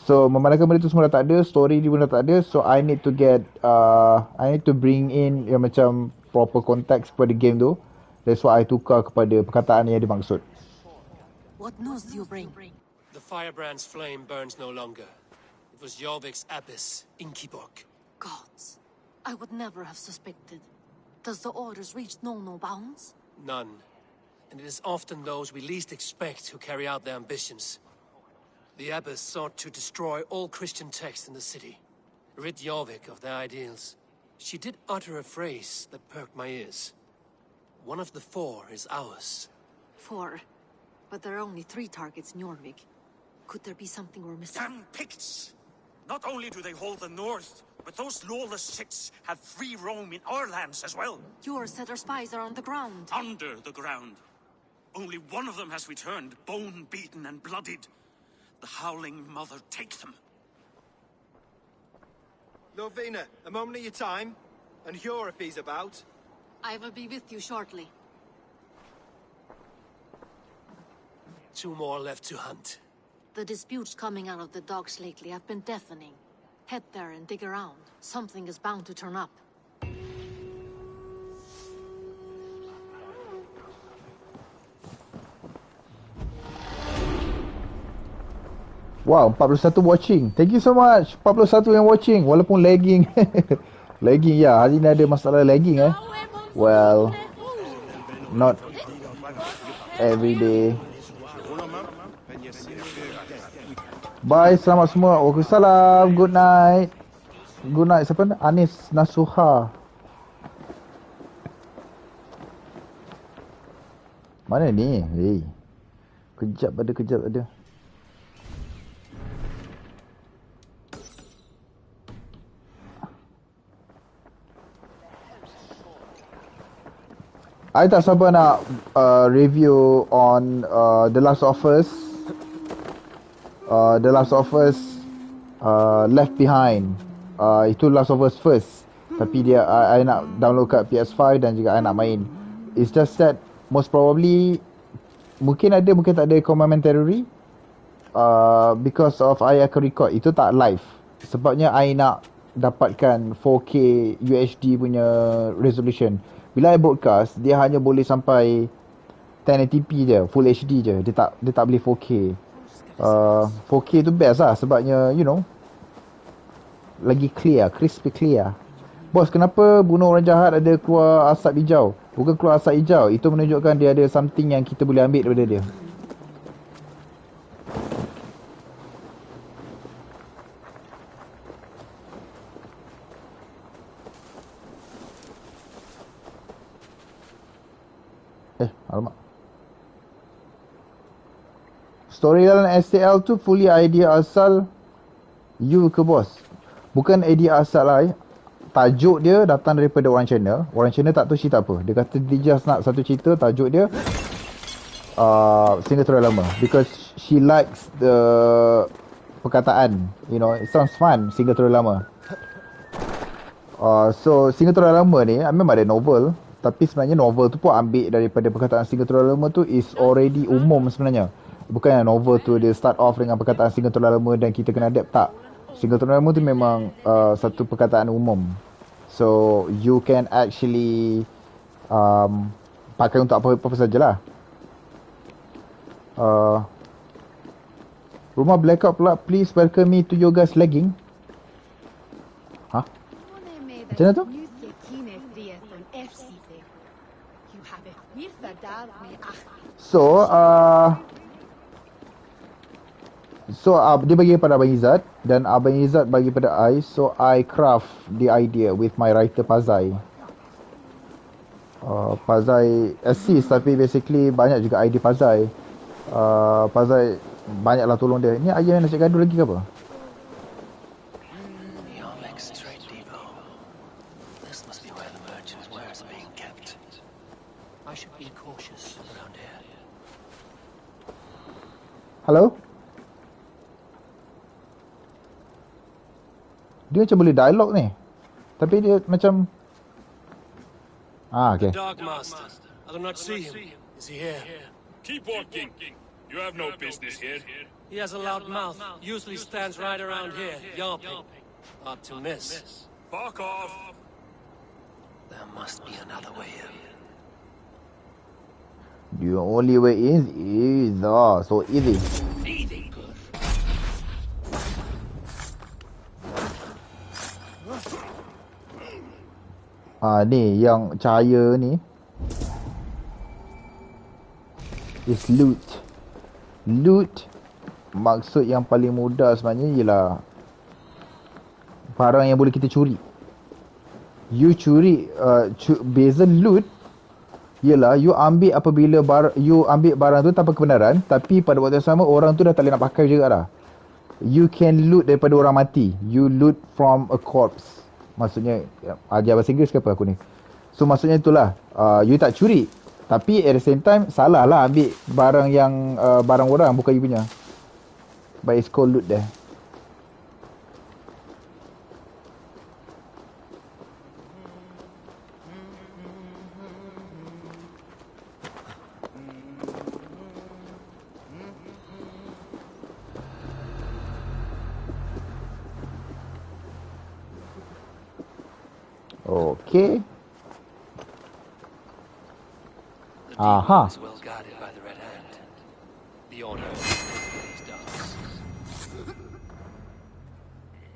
So memandangkan benda tu semua dah tak ada, story dia pun dah tak ada, so I need to bring in yang macam proper context kepada game tu. That's why I tukar kepada perkataan yang dimaksud. What news do you bring? The firebrand's flame burns no longer. It was Jorvik's abyss, Inkiborg. Gods, I would never have suspected. Does the orders reach no bounds? None. And it is often those we least expect who carry out their ambitions. The abbess sought to destroy all Christian texts in the city, rid Jorvik of their ideals. She did utter a phrase that perked my ears. One of the 4 is ours. 4? But there are only 3 targets in Jorvik. Could there be something we're missing? Damn Picts! Not only do they hold the north, but those lawless Six have free roam in our lands as well. Yours said our spies are on the ground. Under the ground. Only one of them has returned, bone-beaten and bloodied. The howling mother take them. Lovina, a moment of your time. And Hjor if he's about. I will be with you shortly. 2 more left to hunt. The disputes coming out of the docks lately have been deafening. Head there and dig around. Something is bound to turn up. Wow, 41 watching. Thank you so much. 41 yang watching walaupun lagging. Lagging ya. Hari ni ada masalah lagging Well, not every day. Bye, selamat semua. Waalaikumsalam. Good night. Good night. Siapa ni? Anis Nasuha. Mana ni? Hey. Kejap ada. I tak sabar nak review on The Last of Us. The Last of Us Left Behind. Itu Last of Us first. Tapi dia I nak download kat PS5 dan juga I nak main. It's just that most probably mungkin ada, mungkin tak ada commentary. Because of I akan record. Itu tak live. Sebabnya I nak dapatkan 4K UHD punya resolution. Bila I broadcast, dia hanya boleh sampai 1080p je, Full HD je. Dia tak boleh 4K. 4K tu best lah sebabnya, you know, lagi clear, crispy clear. Bos, kenapa bunuh orang jahat ada keluar asap hijau? Bukan keluar asap hijau, itu menunjukkan dia ada something yang kita boleh ambil daripada dia. Alamak. Storyline STL tu fully idea asal you ke bos? Bukan idea asal lah. Tajuk dia datang daripada orang channel. Orang channel tak tahu cerita apa. Dia kata dia just nak satu cerita, tajuk dia single terlalu lama. Because she likes the perkataan. You know, it sounds fun, single terlalu lama. So single terlalu lama ni memang ada novel. Tapi sebenarnya novel tu pun ambil daripada perkataan single terlalu lama tu is already umum sebenarnya. Bukan yang novel tu dia start off dengan perkataan single terlalu lama dan kita kena adapt. Tak. Single terlalu lama tu memang satu perkataan umum. So you can actually pakai untuk apa-apa sajalah. Rumah blackout pula, please welcome me to your guys lagging. Hah? Macam mana tu? So dia bagi pada Abang Izzat dan Abang Izzat bagi pada I. So I craft the idea with my writer Pazai. Pazai assist tapi basically banyak juga idea Pazai. Pazai banyaklah tolong dia. Ni ayam yang nasi gaduh lagi ke apa? Hello? Dia macam boleh dialog ni. Tapi dia macam okay. The Dark Master. I do not see him. Is he here? Keep walking. You have no business here. He has a loud mouth. Usually stands right around here, yelping. Hard to miss. Fuck off. There must be another way in. The only way is so easy. Ni yang cahaya ni is loot. Loot maksud yang paling mudah sebenarnya ialah barang yang boleh kita curi. You curi beza loot ialah you ambil apabila you ambil barang tu tanpa kebenaran, tapi pada waktu yang sama orang tu dah tak boleh nak pakai juga dah. You can loot daripada orang mati. You loot from a corpse. Maksudnya ajar bahasa Inggeris ke apa aku ni. So maksudnya itulah you tak curi, tapi at the same time salah lah ambil barang yang barang orang bukan you punya. But it's called loot there. Okay. Aha. Is well guarded by the Red Hand. The Order these dogs.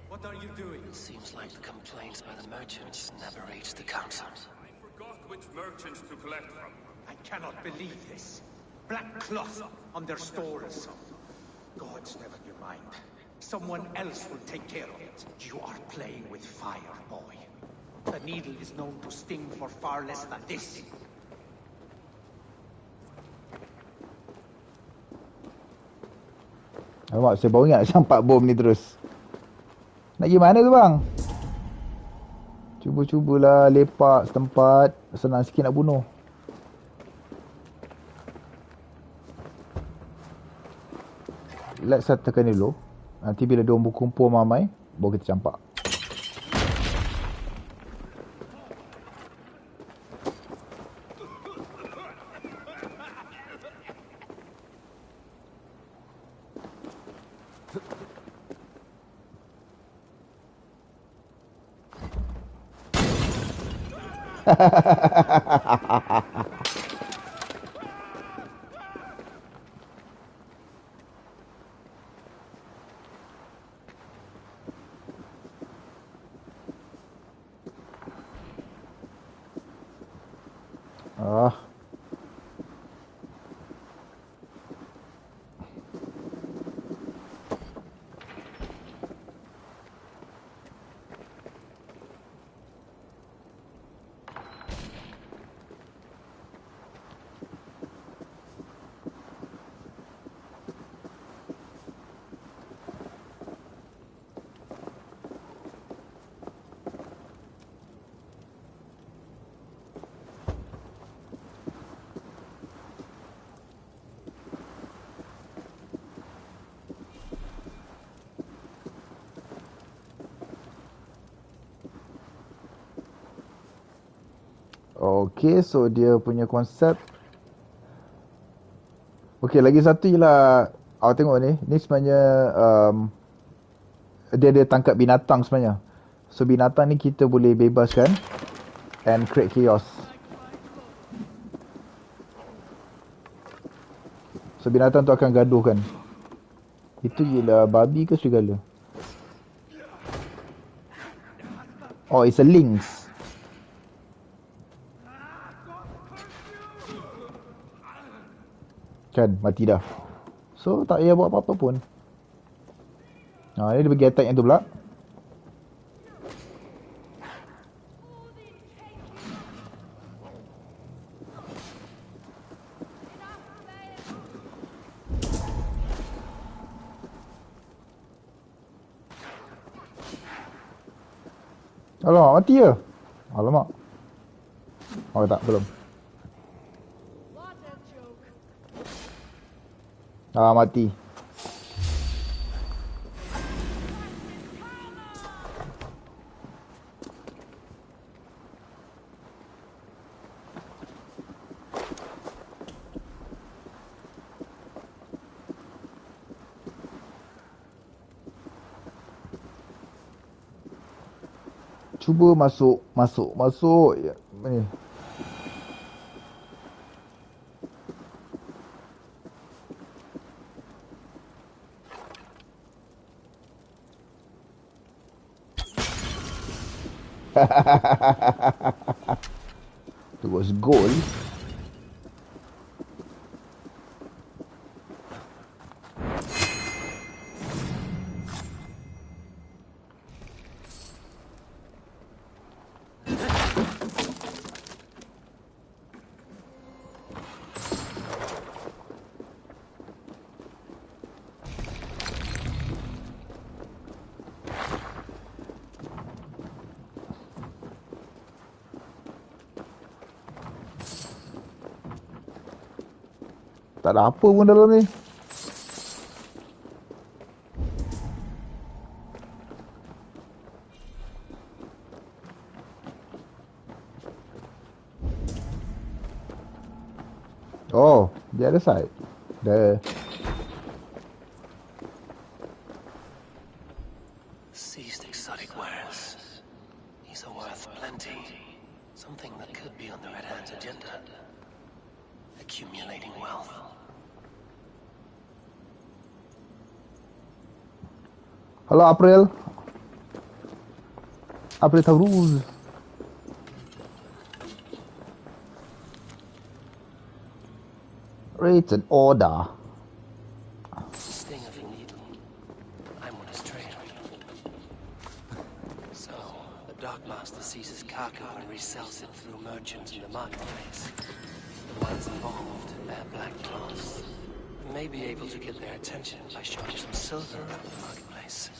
What are you doing? It seems like the complaints by the merchants never reached the council. I forgot which merchants to collect from. I cannot believe this. Black cloth on their stores. Gods, never you mind. Someone else will take care of it. You are playing with fire, boy. The needle is known to sting for far less than this. Alamak, saya baru ingat nak campak bom ni terus. Nak pergi mana tu bang? Cuba-cubalah lepak setempat. Senang sikit nak bunuh. Let's tekan ni dulu. Nanti bila diorang berkumpul ramai, baru kita campak. Okay, so dia punya konsep. Okay, lagi satu ialah awak tengok ni. Ni sebenarnya dia tangkap binatang sebenarnya. So binatang ni kita boleh bebaskan and create chaos. So binatang tu akan gaduhkan. Itu ialah babi ke serigala? Oh, it's a lynx. Kan, mati dah. So, tak payah buat apa-apa pun. Ni dia bagi attack yang tu pula. Alamak, mati ke? Alamak. Oh, tak, belum. Mati. Cuba masuk. Ya, ni. It was gold. Tak ada apa pun dalam ni. Oh, the other side. The Seized exotic wares. These are worth plenty. Something that could be on the Red Hand's agenda. Accumulating wealth. Hello, April. April Tauruz. Rates an order. Sting of a needle. I'm on his trail. So, the Darkmaster seizes cargo and resells it through merchants in the marketplace. The ones involved wear black cloths. We may be able to get their attention by showing some silver at the marketplace.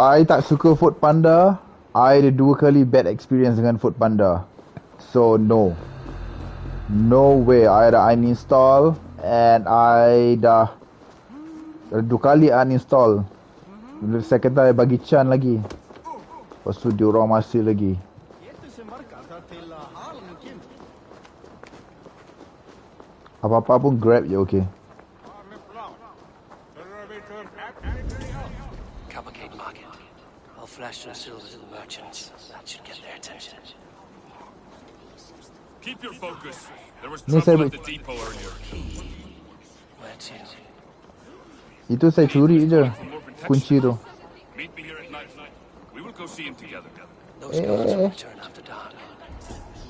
I tak suka Food Panda. I ada 2 kali bad experience dengan Food Panda. So no. No way. I dah uninstall and I dah 2 kali uninstall. Second time I bagi Chan lagi. Lepas tu diorang masih lagi. Apa-apa pun grab je okay. Cavalcade Market. I'll flash some silver to the merchants. That should get their attention. Keep your focus. There was Ni saya trouble at the depot earlier. Where to? Itu saya curi je. Kunci tu. Meet me here at night. We will go see him together. Those guards will return after dark.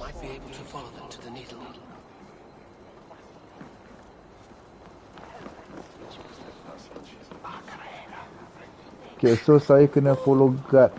Might be able to follow them to the needle. Okay, so saya kena follow guard.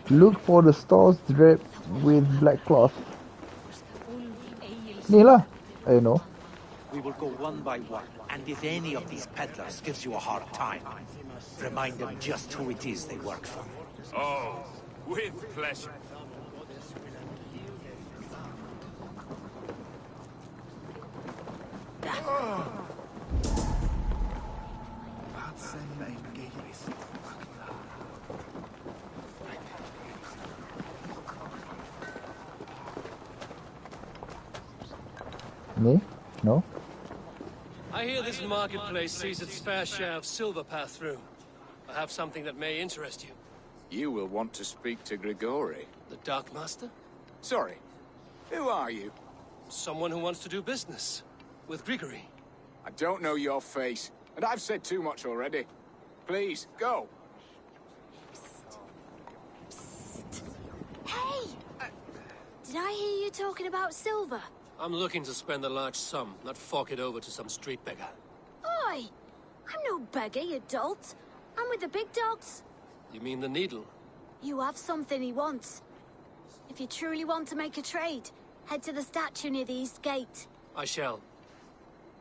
Look for the stores draped with black cloth. Ni lah. No. We will go one by one, and if any of these peddlers gives you a hard time, remind them just who it is they work for. Oh, with pleasure. Me? No? I hear this marketplace sees its fair share of silver pass through. I have something that may interest you. You will want to speak to Grigori. The Darkmaster? Sorry. Who are you? Someone who wants to do business. With Grigory. I don't know your face, and I've said too much already. Please, go. Hey! Did I hear you talking about silver? I'm looking to spend a large sum, not fork it over to some street beggar. Oi! I'm no beggar, you dolt. I'm with the big dogs. You mean the needle? You have something he wants. If you truly want to make a trade, head to the statue near the east gate. I shall.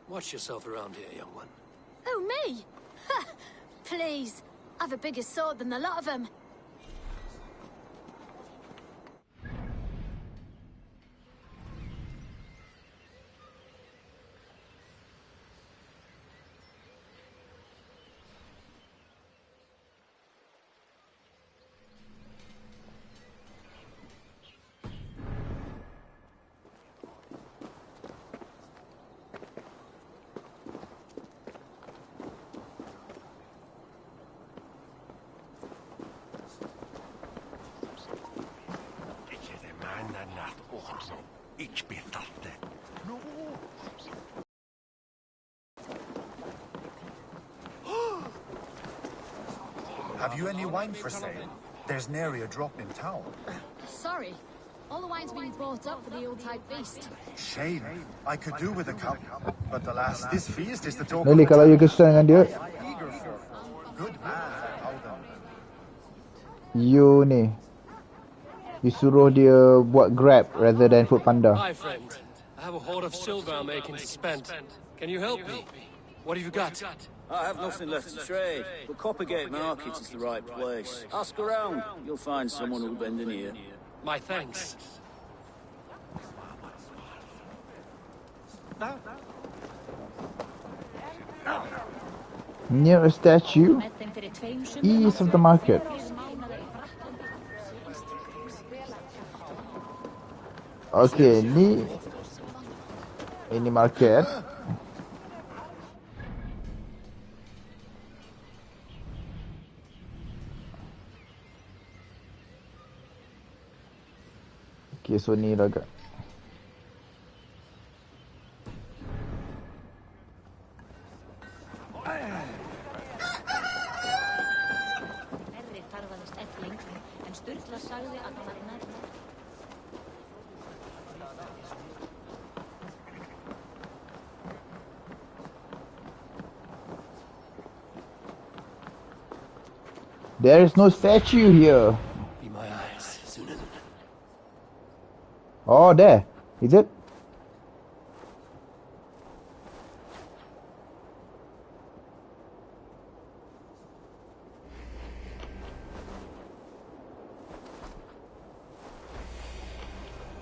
Watch yourself around here, young one. Oh, me? Ha! Please. I've a bigger sword than the lot of them. Have you any wine for sale? There's nary a drop in town. Sorry. All the wine's being bought up for the Yuletide feast. Shame. I could do with a cup. But alas, this feast is the talk Nelly, of the kalau you town. kesal dengan dia, Eager for good man, Alden. you ni. Disuruh dia buat Grab rather than Food Panda. Hi, friend. I have a hoard of silver I'm making to spend. Can you help me? What have you got? I have nothing left to trade, but Coppergate Market is the right place. Ask around. You'll find someone who'll bend an ear. My thanks. Near a statue, east of the market. Okay, ini market. Okay, so ni agak. There is no statue here. Be my eyes, Sunan. Oh, there. Is it?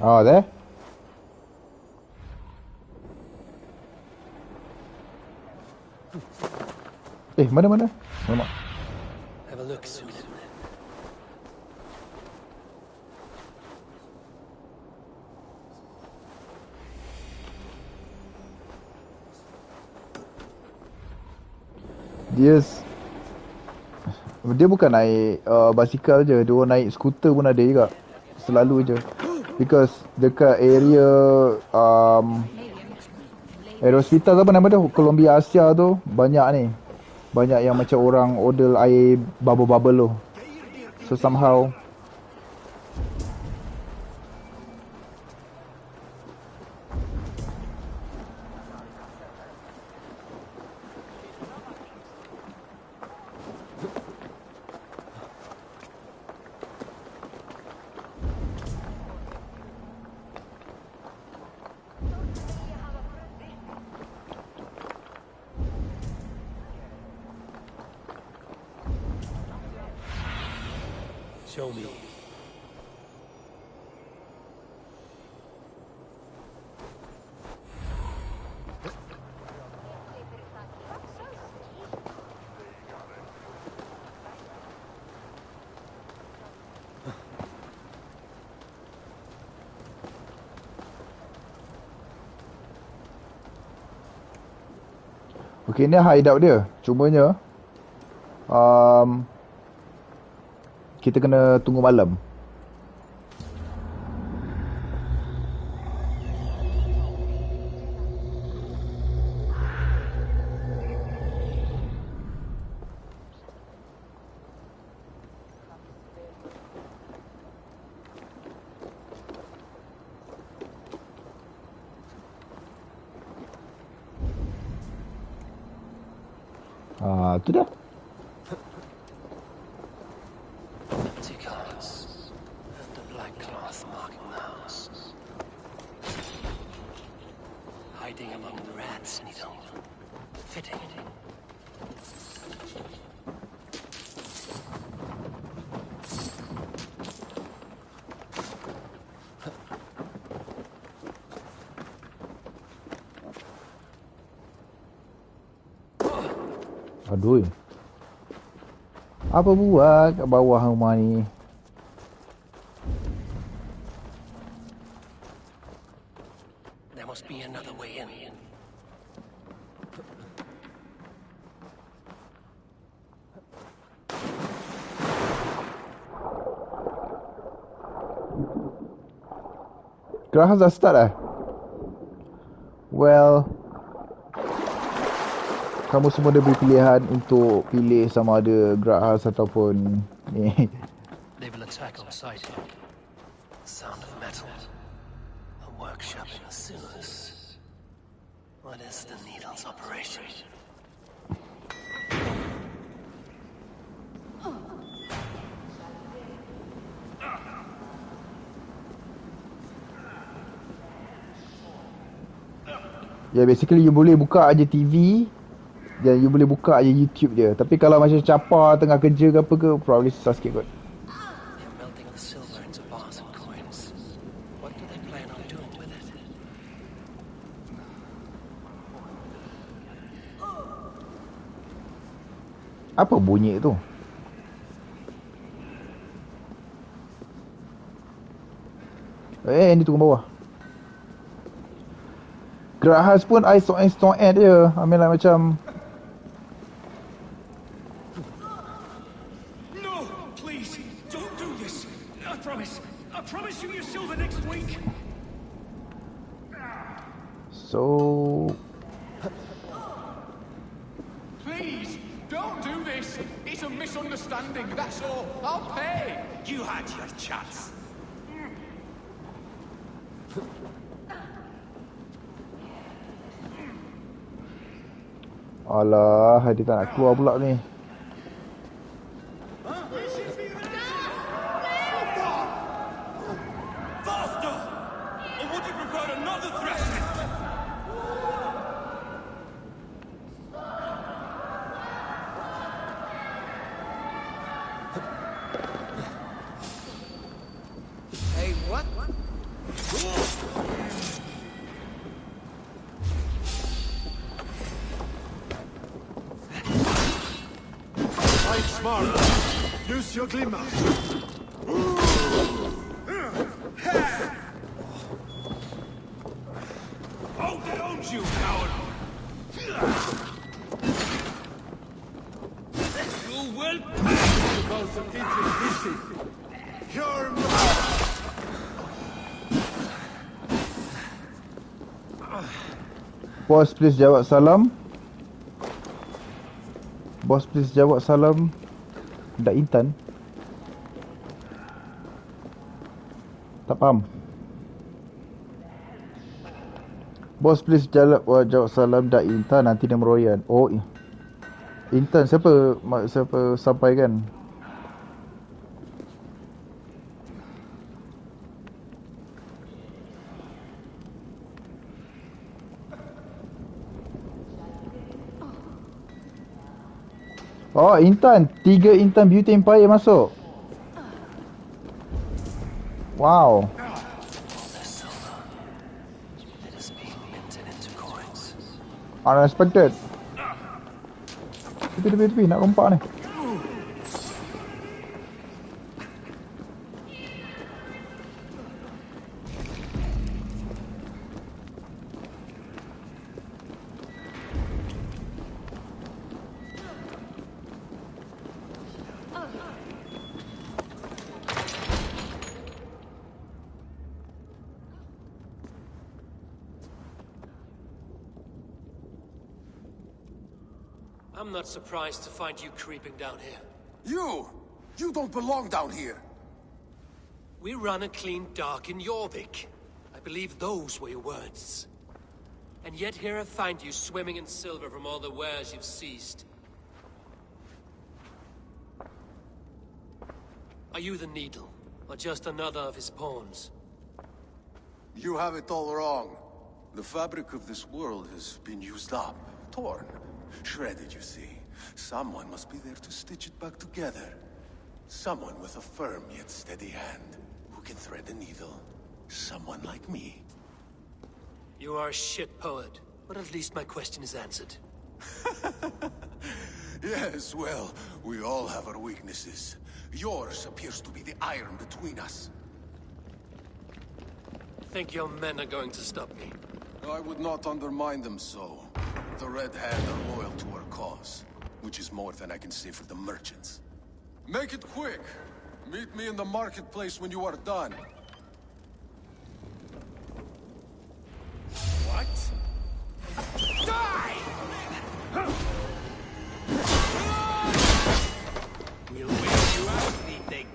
Oh, there. Mana? Alamak. Have a look, Sunan. Dia bukan naik basikal je, dia orang naik skuter pun ada juga. Selalu je. Because dekat area hospital apa nama dia, Columbia Asia tu banyak ni. Banyak yang macam orang order air bubble-bubble tu. So somehow Show me. okay, ni hideout dia. Cumanya kita kena tunggu malam. Tu dah. Empty carts and the black cloth marking the house. Hiding among the rat's needle. Fitting. Aduh. Apa buat kat bawah rumah ni? There must be another way in. Gerahas dah start dah? Well, kamu semua ada beri pilihan untuk pilih sama ada Gerahas ataupun ni. They will attack on sight. Sound of metal. A workshop in the sewers. What is the needle's operation? Ya, basically you boleh buka aje TV dan you boleh buka aje YouTube je. Tapi kalau macam Capa tengah kerja ke apa ke, probably susah sikit kot. They're melting the silver into bars and coins. What do they plan on doing with it? Apa bunyi tu? Ni turun bawah. Gerak khas pun I soek dia. I mean like macam No, please, don't do this. I promise you your silver next week. so Please, don't do this. It's a misunderstanding, that's all. I'll pay. You had your chance. alah, dia tak nak keluar pula ni. Faster! Or would you prefer another threshing? Hey, what? Fight smart. Use your glimmer. Hold that on, you coward! You will You're Boss, please jawab salam. Boss, please jawab salam. Dak Intan. Tak faham. Boss, please jawab salam Dak Intan. Nanti dia meroyan. Oh, Intan siapa sampaikan? Oh, Intan. 3 Intan Beauty Empire masuk. Wow. Unexpected. Tepi, nak rompak ni. I'm not surprised to find you creeping down here. You don't belong down here. We run a clean dock in Jorvik. I believe those were your words. And yet here I find you swimming in silver from all the wares you've seized. Are you the Needle, or just another of his pawns? You have it all wrong. The fabric of this world has been used up, torn, shredded, you see. Someone must be there to stitch it back together. Someone with a firm yet steady hand, who can thread a needle. Someone like me. You are a shit poet, but at least my question is answered. Yes, well, we all have our weaknesses. Yours appears to be the iron between us. Think your men are going to stop me? I would not undermine them so. The Red Hand are loyal to our cause, which is more than I can say for the merchants. Make it quick! Meet me in the marketplace when you are done. What? Die! We'll wear you out, anything.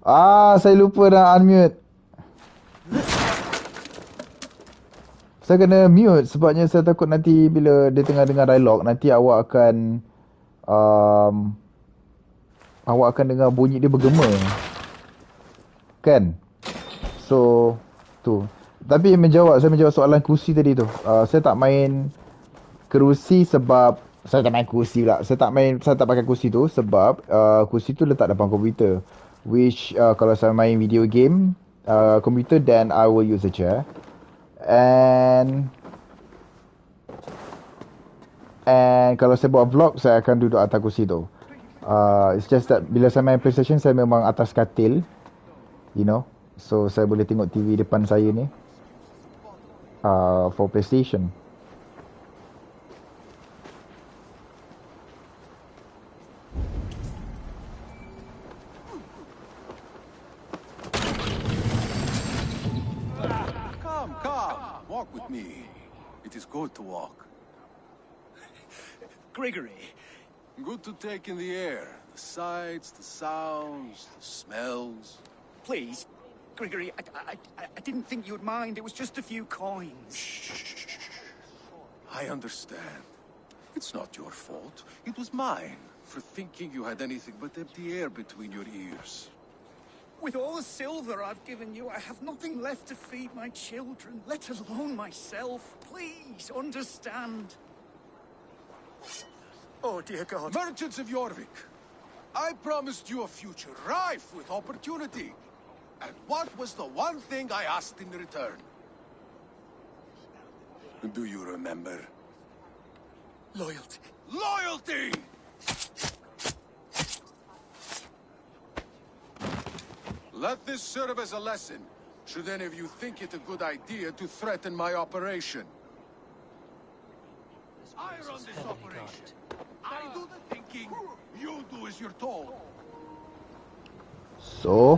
Saya lupa nak unmute. Saya kena mute sebabnya saya takut nanti bila dia tengah dengar dialog, nanti awak akan dengar bunyi dia bergema. Kan? So, tu. Tapi saya menjawab soalan kerusi tadi tu. Saya tak main kerusi sebab saya tak main kerusi pula. Saya tak pakai kerusi tu sebab kerusi tu letak depan komputer. Which kalau saya main video game komputer, then I will use a chair. And kalau saya buat vlog, saya akan duduk atas kerusi tu. It's just that bila saya main PlayStation, saya memang atas katil. You know. So saya boleh tengok TV depan saya ni. For PlayStation. Come, walk with me. It is good to walk. Gregory. Good to take in the air. The sights, the sounds, the smells. Please, Gregory, I didn't think you'd mind. It was just a few coins. I understand. It's not your fault. It was mine for thinking you had anything but empty air between your ears. With all the silver I've given you, I have nothing left to feed my children, let alone myself. Please, understand. Oh, dear God. Merchants of Jorvik, I promised you a future rife with opportunity. And what was the one thing I asked in return? Do you remember? Loyalty. Loyalty! Let this serve as a lesson, should any of you think it a good idea to threaten my operation. I run this operation. I do the thinking, you do as you're told. So,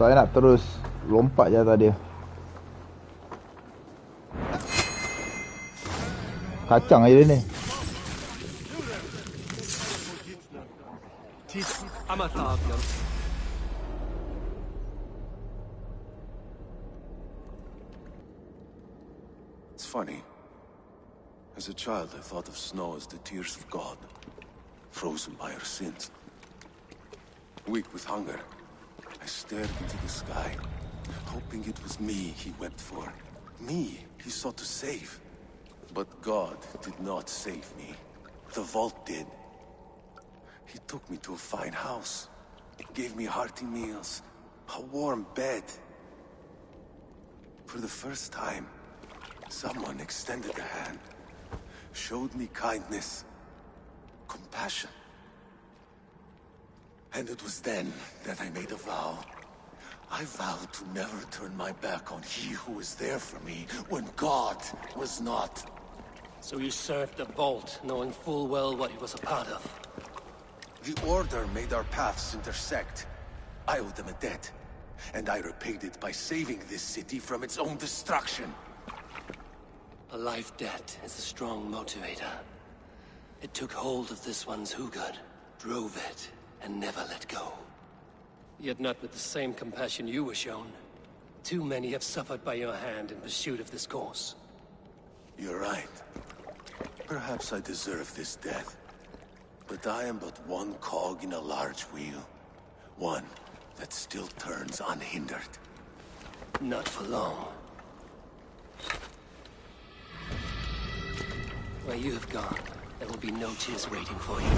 saya nak terus lompat je atas dia. Kacang aja ni. It's funny. As a child, I thought of snow as the tears of God, frozen by our sins. Weak with hunger, I stared into the sky, hoping it was me he wept for. Me he sought to save. But God did not save me. The vault did. He took me to a fine house, gave me hearty meals, a warm bed. For the first time, someone extended a hand, showed me kindness, compassion. And it was then that I made a vow. I vowed to never turn my back on he who was there for me when God was not. So you served the Vault, knowing full well what he was a part of. The Order made our paths intersect. I owed them a debt, and I repaid it by saving this city from its own destruction. A life debt is a strong motivator. It took hold of this one's Hugad, drove it, and never let go. Yet not with the same compassion you were shown. Too many have suffered by your hand in pursuit of this cause. You're right. Perhaps I deserve this death. But I am but one cog in a large wheel. One that still turns unhindered. Not for long. Where you have gone, there will be no tears waiting for you.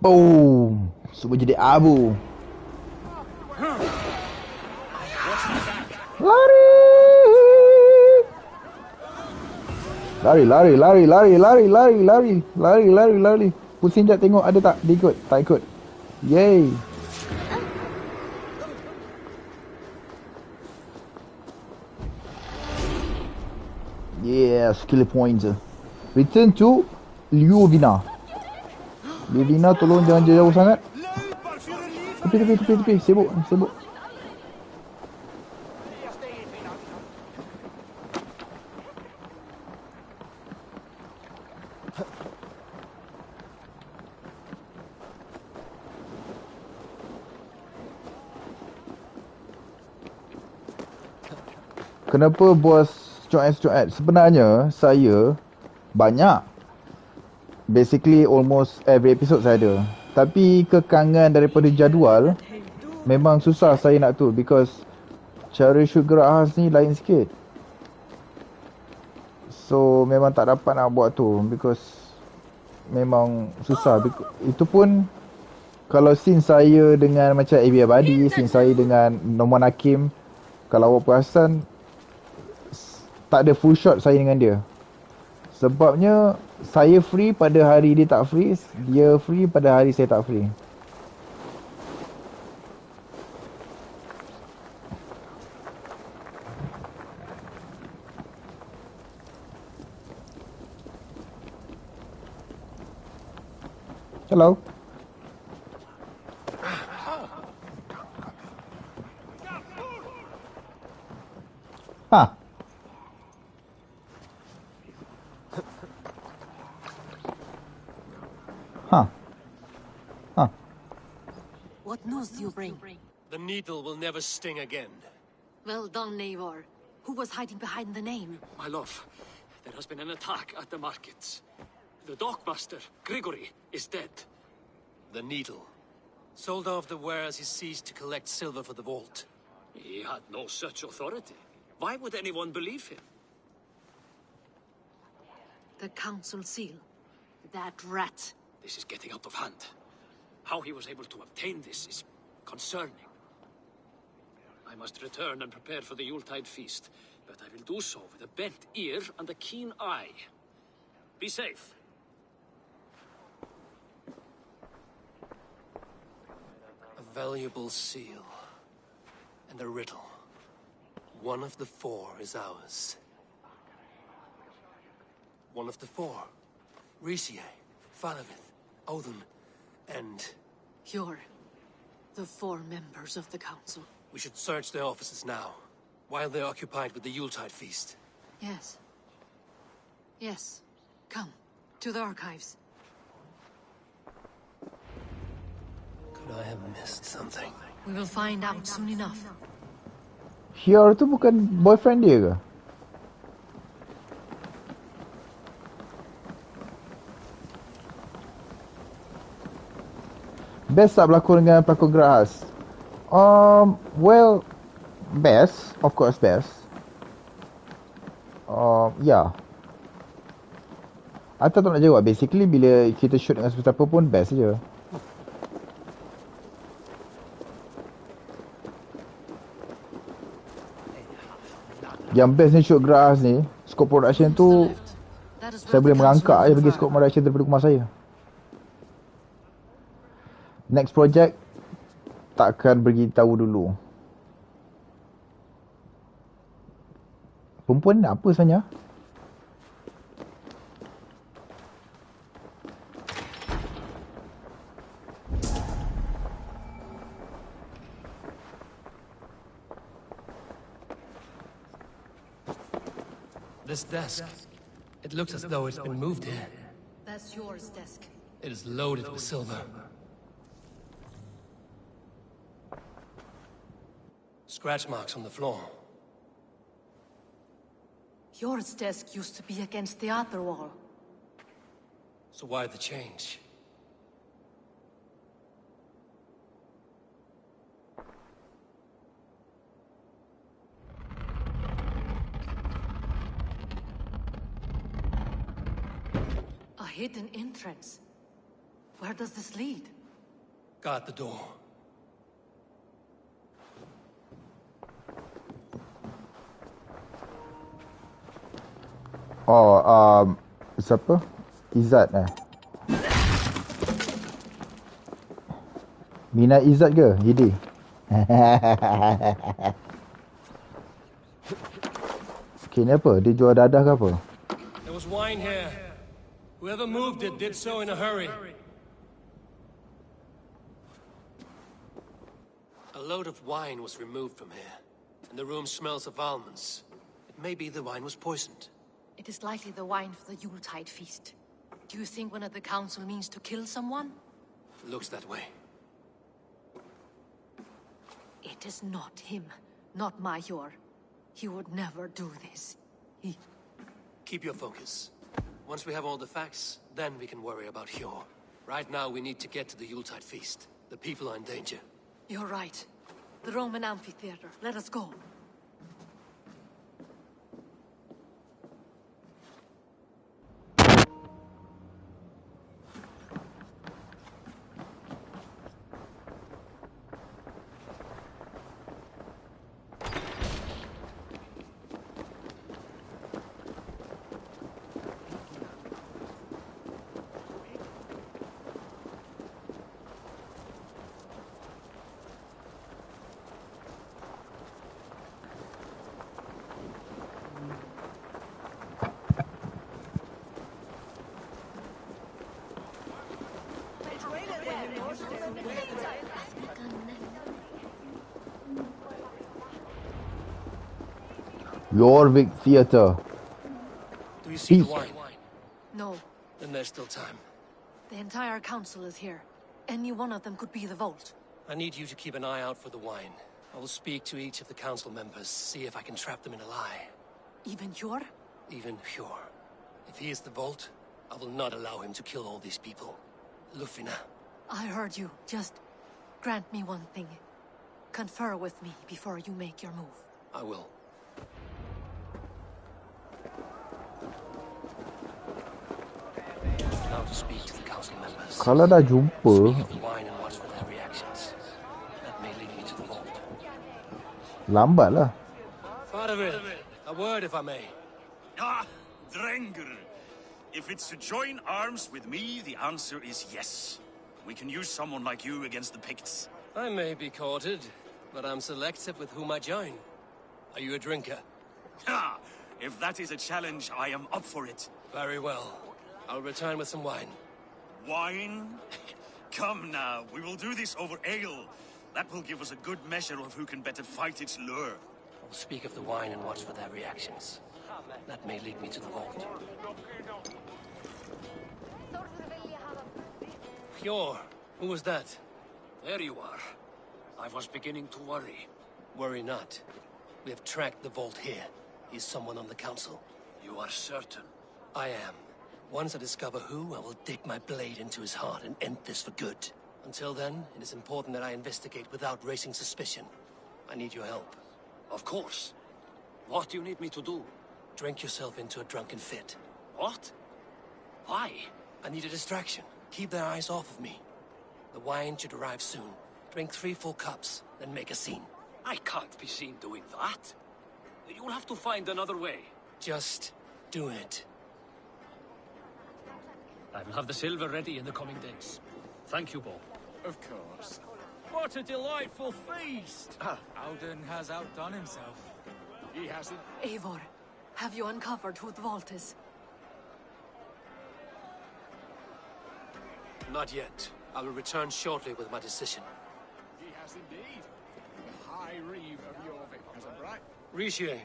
Boom! Semua jadi abu. Lari! Lari, lari, lari, lari, lari, lari, lari, lari, lari, lari. Pusing jap tengok ada tak? Dia ikut? Tak ikut. Yay! Yeah, skill points. Return to Liuvina. Liuvina tolong jangan jauh sangat. Tepi. Sibuk. Kenapa bos coet-coet? Sebenarnya saya banyak. Basically almost every episode saya ada. Tapi kekangan daripada jadual memang susah saya nak tu because cara shoot gerak khas ni lain sikit. So memang tak dapat nak buat tu because memang susah. Itu pun kalau scene saya dengan macam AB Abadi, scene saya dengan Norman Hakim, kalau awak perasan tak ada full shot saya dengan dia. Sebabnya saya free pada hari dia tak free, dia free pada hari saya tak free. Hello. Ha. Huh. Huh. What news do you bring? The needle will never sting again. Well done, Eivor. Who was hiding behind the name? My love, there has been an attack at the markets. The dockmaster, Grigory, is dead. The needle. Sold off the wares he seized to collect silver for the vault. He had no such authority. Why would anyone believe him? The council seal. That rat. This is getting out of hand. How he was able to obtain this is concerning. I must return and prepare for the Yuletide feast, but I will do so with a bent ear and a keen eye. Be safe. A valuable seal. And a riddle. One of the four is ours. One of the four. Risie, Faravith, Odin, and... You're the four members of the council. We should search their offices now, while they're occupied with the Yuletide feast. Yes. Yes. Come, to the archives. Could I have missed something? We will find out soon enough. Hyor tu bukan boyfriend dia ke? Best tak berlakon dengan pelakon geras? Well, best. Of course best. Yeah. Atta tak nak jawab. Basically, bila kita shoot dengan siapa pun best je. Yang best ni shoot geras ni, scope production tu, saya boleh mengangkat je bagi scope production daripada rumah saya. Next project takkan beritahu dulu. Perempuan nak apa sebenarnya? This desk. It looks as though it's been moved here. That's yours, desk. It is loaded with silver. Scratch marks on the floor. Yours desk used to be against the other wall. So why the change? A hidden entrance. Where does this lead? Guard the door. Oh, siapa? Izzat Mina Izzat ke? Hidi. Okay, ni apa? Dia jual dadah ke apa? There was wine here. Whoever moved it did so in a hurry. A load of wine was removed from here, and the room smells of almonds. It may be the wine was poisoned. It is likely the wine for the Yuletide feast. Do you think one of the council means to kill someone? Looks that way. It is not him, not Major. He would never do this. Keep your focus. Once we have all the facts, then we can worry about Hjor. Right now, we need to get to the Yuletide feast. The people are in danger. You're right. The Roman amphitheater. Let us go. Jorvik Theater. Do you see the wine? No. Then there's still time. The entire council is here. Any one of them could be the vault. I need you to keep an eye out for the wine. I will speak to each of the council members, see if I can trap them in a lie. Even Hjor? Even Hjor. If he is the vault, I will not allow him to kill all these people. Lufina. I heard you. Just grant me one thing. Confer with me before you make your move. I will. Now to speak to the council members. Kalau dah jumpa, Speak of the wine and watch for their reactions. That may lead me to the vault. lambat lah. Faravid, a word if I may. Ah, Drenger. If it's to join arms with me, the answer is yes. We can use someone like you against the Picts. I may be courted, but I'm selective with whom I join. Are you a drinker? Ha! If that is a challenge, I am up for it. Very well. I'll return with some wine. Wine? Come now, we will do this over ale. That will give us a good measure of who can better fight its lure. I'll speak of the wine and watch for their reactions. That may lead me to the vault. Hjor, who was that? There you are. I was beginning to worry. Worry not. We have tracked the vault here. He's someone on the council. You are certain? I am. Once I discover who, I will dig my blade into his heart and end this for good. Until then, it is important that I investigate without raising suspicion. I need your help. Of course. What do you need me to do? Drink yourself into a drunken fit. What? Why? I need a distraction. Keep their eyes off of me. The wine should arrive soon. Drink 3 full cups, then make a scene. I can't be seen doing that. You'll have to find another way. Just do it. I will have the silver ready in the coming days. Thank you, Bo. Of course. What a delightful feast! Alden has outdone himself. He hasn't. Eivor, have you uncovered who the vault is? Not yet. I will return shortly with my decision. He has indeed. The High Reeve of Jorvik has a bright... Richier,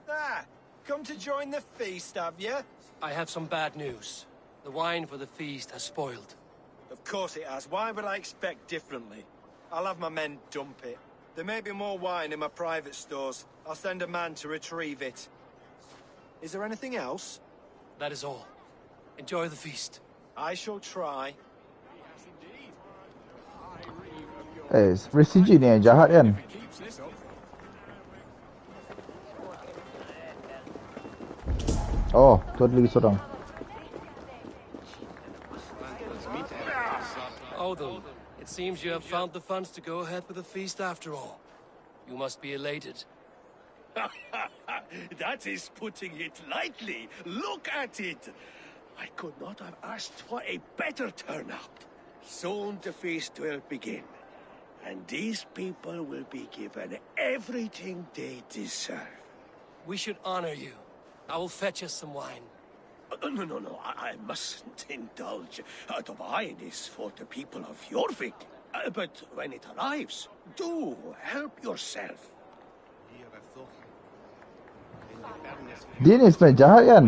Ah, come to join the feast, have you? I have some bad news. The wine for the feast has spoiled. Of course it has. Why would I expect differently? I'll have my men dump it. There may be more wine in my private stores. I'll send a man to retrieve it. Is there anything else? That is all. Enjoy the feast. I shall try. Prestige ni yang jahat kan? Oh, tu ada lagi seorang. Odin, it seems you have found the funds to go ahead with the feast after all. You must be elated. That is putting it lightly. Look at it. I could not have asked for a better turnout. Soon the feast will begin. And these people will be given everything they deserve. We should honor you. I will fetch us some wine. No, I mustn't indulge. The wine is for the people of Jorvik. But when it arrives, do help yourself. Dia ni sebenarnya jahat kan?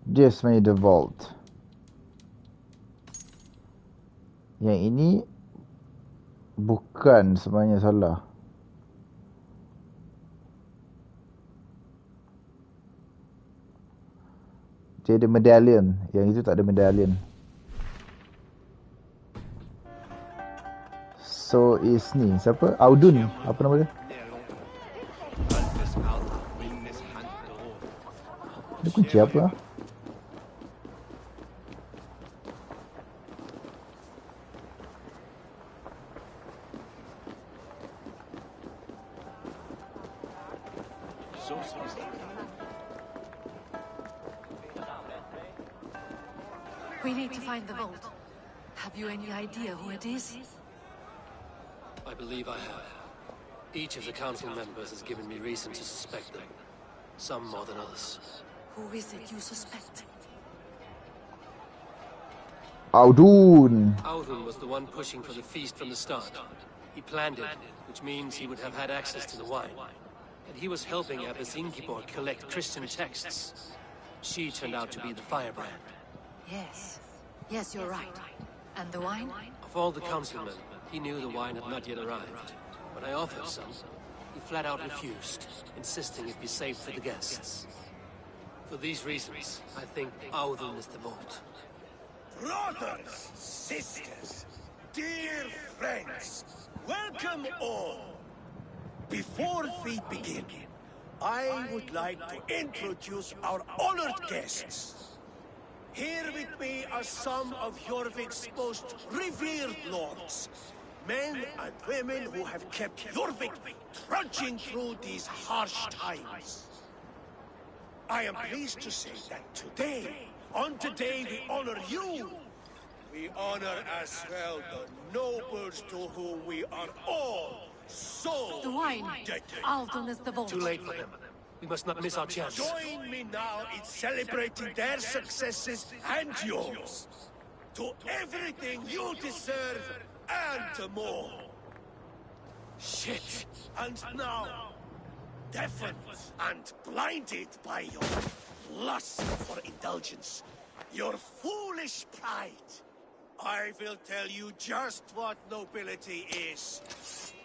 Dia sebenarnya the vault. Yang ini bukan sebenarnya salah. Dia ada medallion. Yang itu tak ada medallion. So is ni siapa? Audun. Apa nama dia? Dia kunci apa? We need to find the vault. Have you any idea who it is? I believe I have. Each of the council members has given me reason to suspect them. Some more than others. Who is it you suspect? Audun. Audun was the one pushing for the feast from the start. He planned it, which means he would have had access to the wine. And he was helping Abbess Ingeborg collect Christian texts. She turned out to be the firebrand. Yes. Yes, you're right. And the wine? Of all the councilmen, he knew the wine had not yet arrived. When I offered some, he flat out refused, insisting it be saved for the guests. For these reasons, I think Audun is the vault. Brothers, sisters, dear friends, welcome all. Before we begin, I would like to introduce our honored guests. Here with me are some of Jorvik's most revered lords. Men and women who have kept Jorvik trudging through these harsh times. I am pleased to say that today, on today we honor you. We honor as well the nobles to whom we are all so The wine. indebted. Audun is the vault. Too late for them. We must not miss our chance. Join me now in celebrating their successes and yours. To everything you deserve and more. Shit. And now, deafened and blinded by your lust for indulgence, your foolish pride, I will tell you just what nobility is.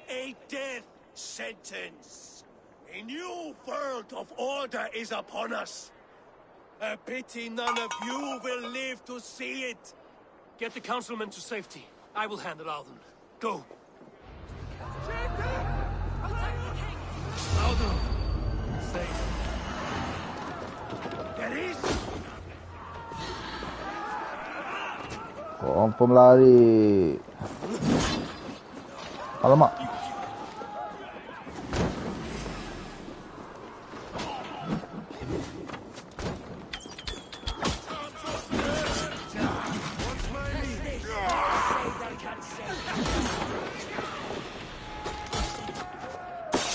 A death sentence. A new world of order is upon us. A pity none of you will live to see it. Get the councilmen to safety. I will handle Audun. Go. Audun! Safe. There is... Korang pemelari. Alamak.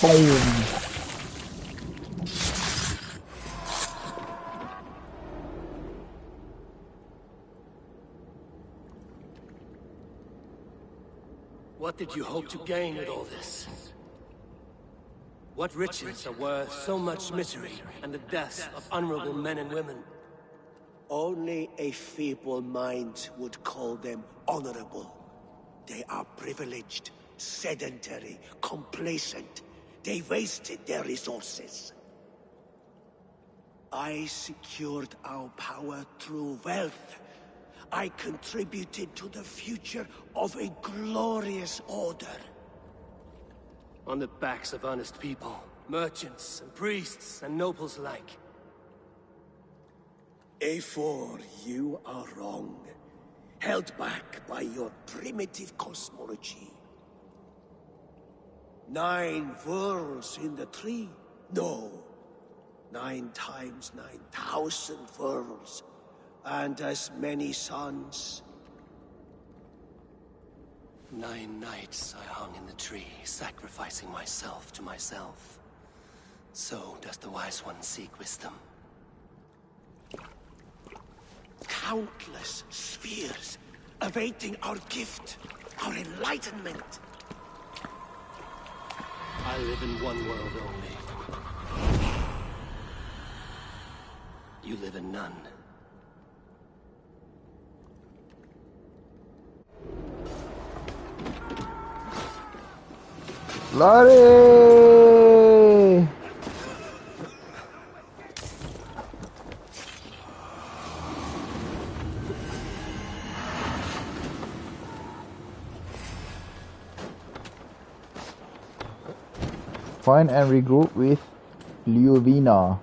Boom. What did you hope to gain with all this? What riches are worth so much misery and the deaths of honorable men and women? Only a feeble mind would call them honorable. They are privileged, sedentary, complacent. They wasted their resources. I secured our power through wealth. I contributed to the future of a glorious order. On the backs of honest people, merchants and priests and nobles alike. A4, you are wrong. Held back by your primitive cosmology. 9 worlds in the tree? No. 9 times 9,000 worlds. And as many suns. 9 nights I hung in the tree, sacrificing myself to myself. So does the wise one seek wisdom. Countless spheres, awaiting our gift, our enlightenment. I live in one world only. You live in none. Lari! Find and regroup with Liuvina.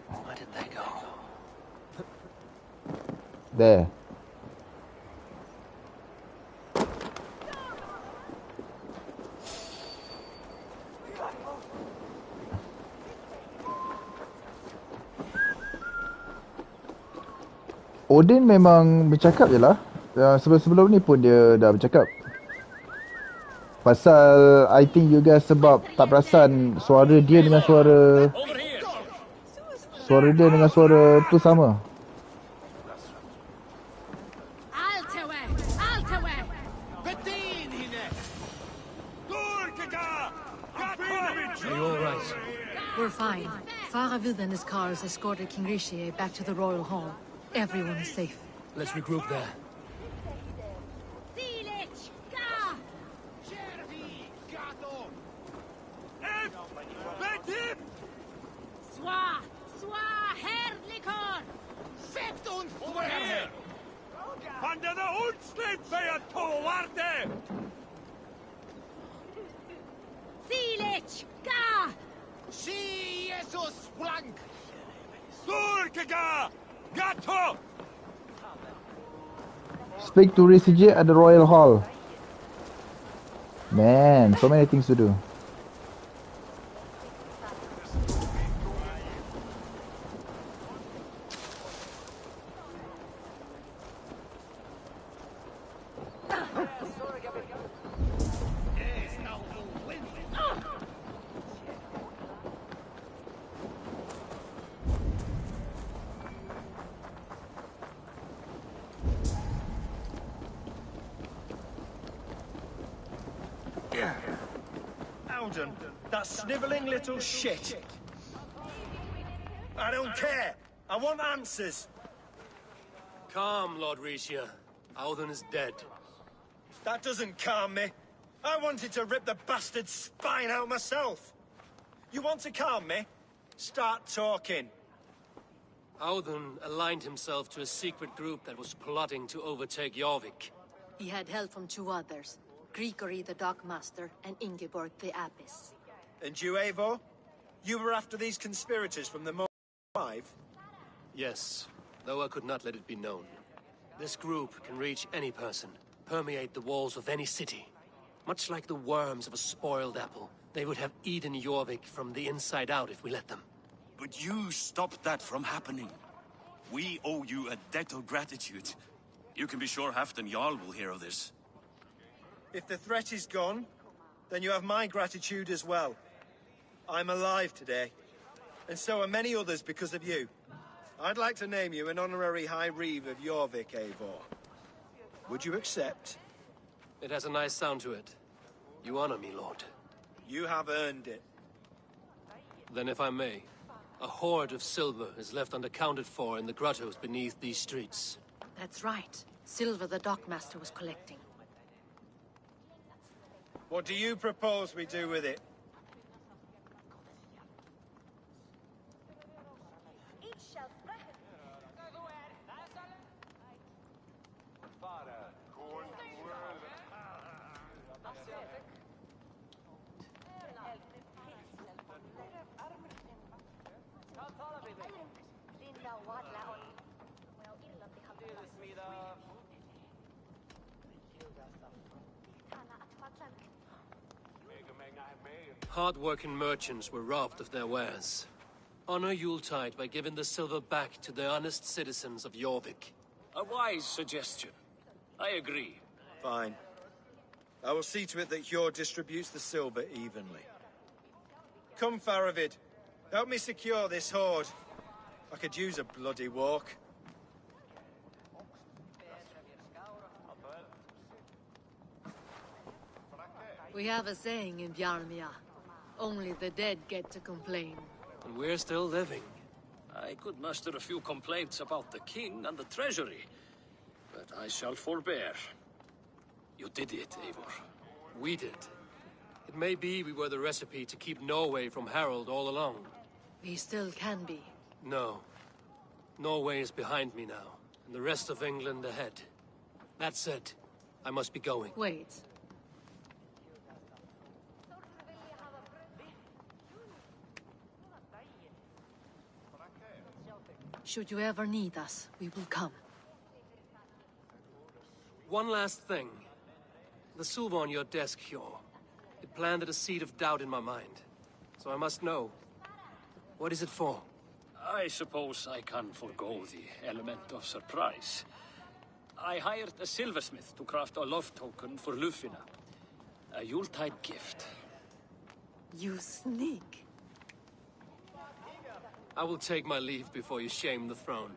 Where did they go? There. Odin memang bercakap je lah. Sebelum-sebelum ni pun dia dah bercakap. Pasal I think you guys sebab tak perasan suara dia dengan suara dia dengan suara tu sama. Are you all right? We're fine. Faravid and his cars escorted King Rishi back to the royal hall. Everyone is safe. Let's regroup there. Speak to Risije at the Royal Hall. Man, so many things to do. That snivelling little shit. I don't care. I want answers. Calm, Lord Rishia. Auden is dead. That doesn't calm me. I wanted to rip the bastard's spine out myself. You want to calm me? Start talking. Auden aligned himself to a secret group that was plotting to overtake Jorvik. He had help from two others, Grigory the Dockmaster and Ingeborg the Abbess. And you, Eivor? You were after these conspirators from the PS5? Yes, though I could not let it be known. This group can reach any person, permeate the walls of any city. Much like the worms of a spoiled apple, they would have eaten Jorvik from the inside out if we let them. But you stopped that from happening. We owe you a debt of gratitude. You can be sure Halfdan Jarl will hear of this. If the threat is gone, then you have my gratitude as well. I'm alive today, and so are many others because of you. I'd like to name you an honorary High Reeve of Jorvik, Eivor. Would you accept? It has a nice sound to it. You honor me, Lord. You have earned it. Then if I may, a hoard of silver is left unaccounted for in the grottos beneath these streets. That's right. Silver the Dockmaster was collecting. What do you propose we do with it? Hard-working merchants were robbed of their wares. Honor Yuletide by giving the silver back to the honest citizens of Jorvik. A wise suggestion. I agree. Fine. I will see to it that Hjord distributes the silver evenly. Come, Faravid. Help me secure this hoard. I could use a bloody walk. We have a saying in Bjarmia. Only the dead get to complain. And we're still living. I could muster a few complaints about the king and the treasury. but I shall forbear. You did it, Eivor. We did. It may be we were the recipe to keep Norway from Harold all along. We still can be. No. Norway is behind me now, and the rest of England ahead. That said, I must be going. Wait. Should you ever need us, we will come. One last thing. The silver on your desk, Hjor. It planted a seed of doubt in my mind. So I must know. What is it for? I suppose I can forgo the element of surprise. I hired a silversmith to craft a love token for Lufina. A Yuletide gift. You sneak. I will take my leave before you shame the throne.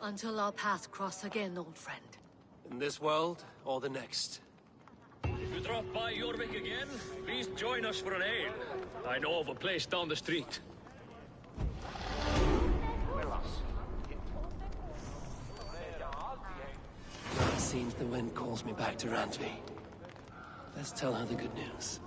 Until our paths cross again, old friend. In this world, or the next. If you drop by Jorvik again, please join us for an ale. I know of a place down the street. It seems the wind calls me back to Randvi. Let's tell her the good news.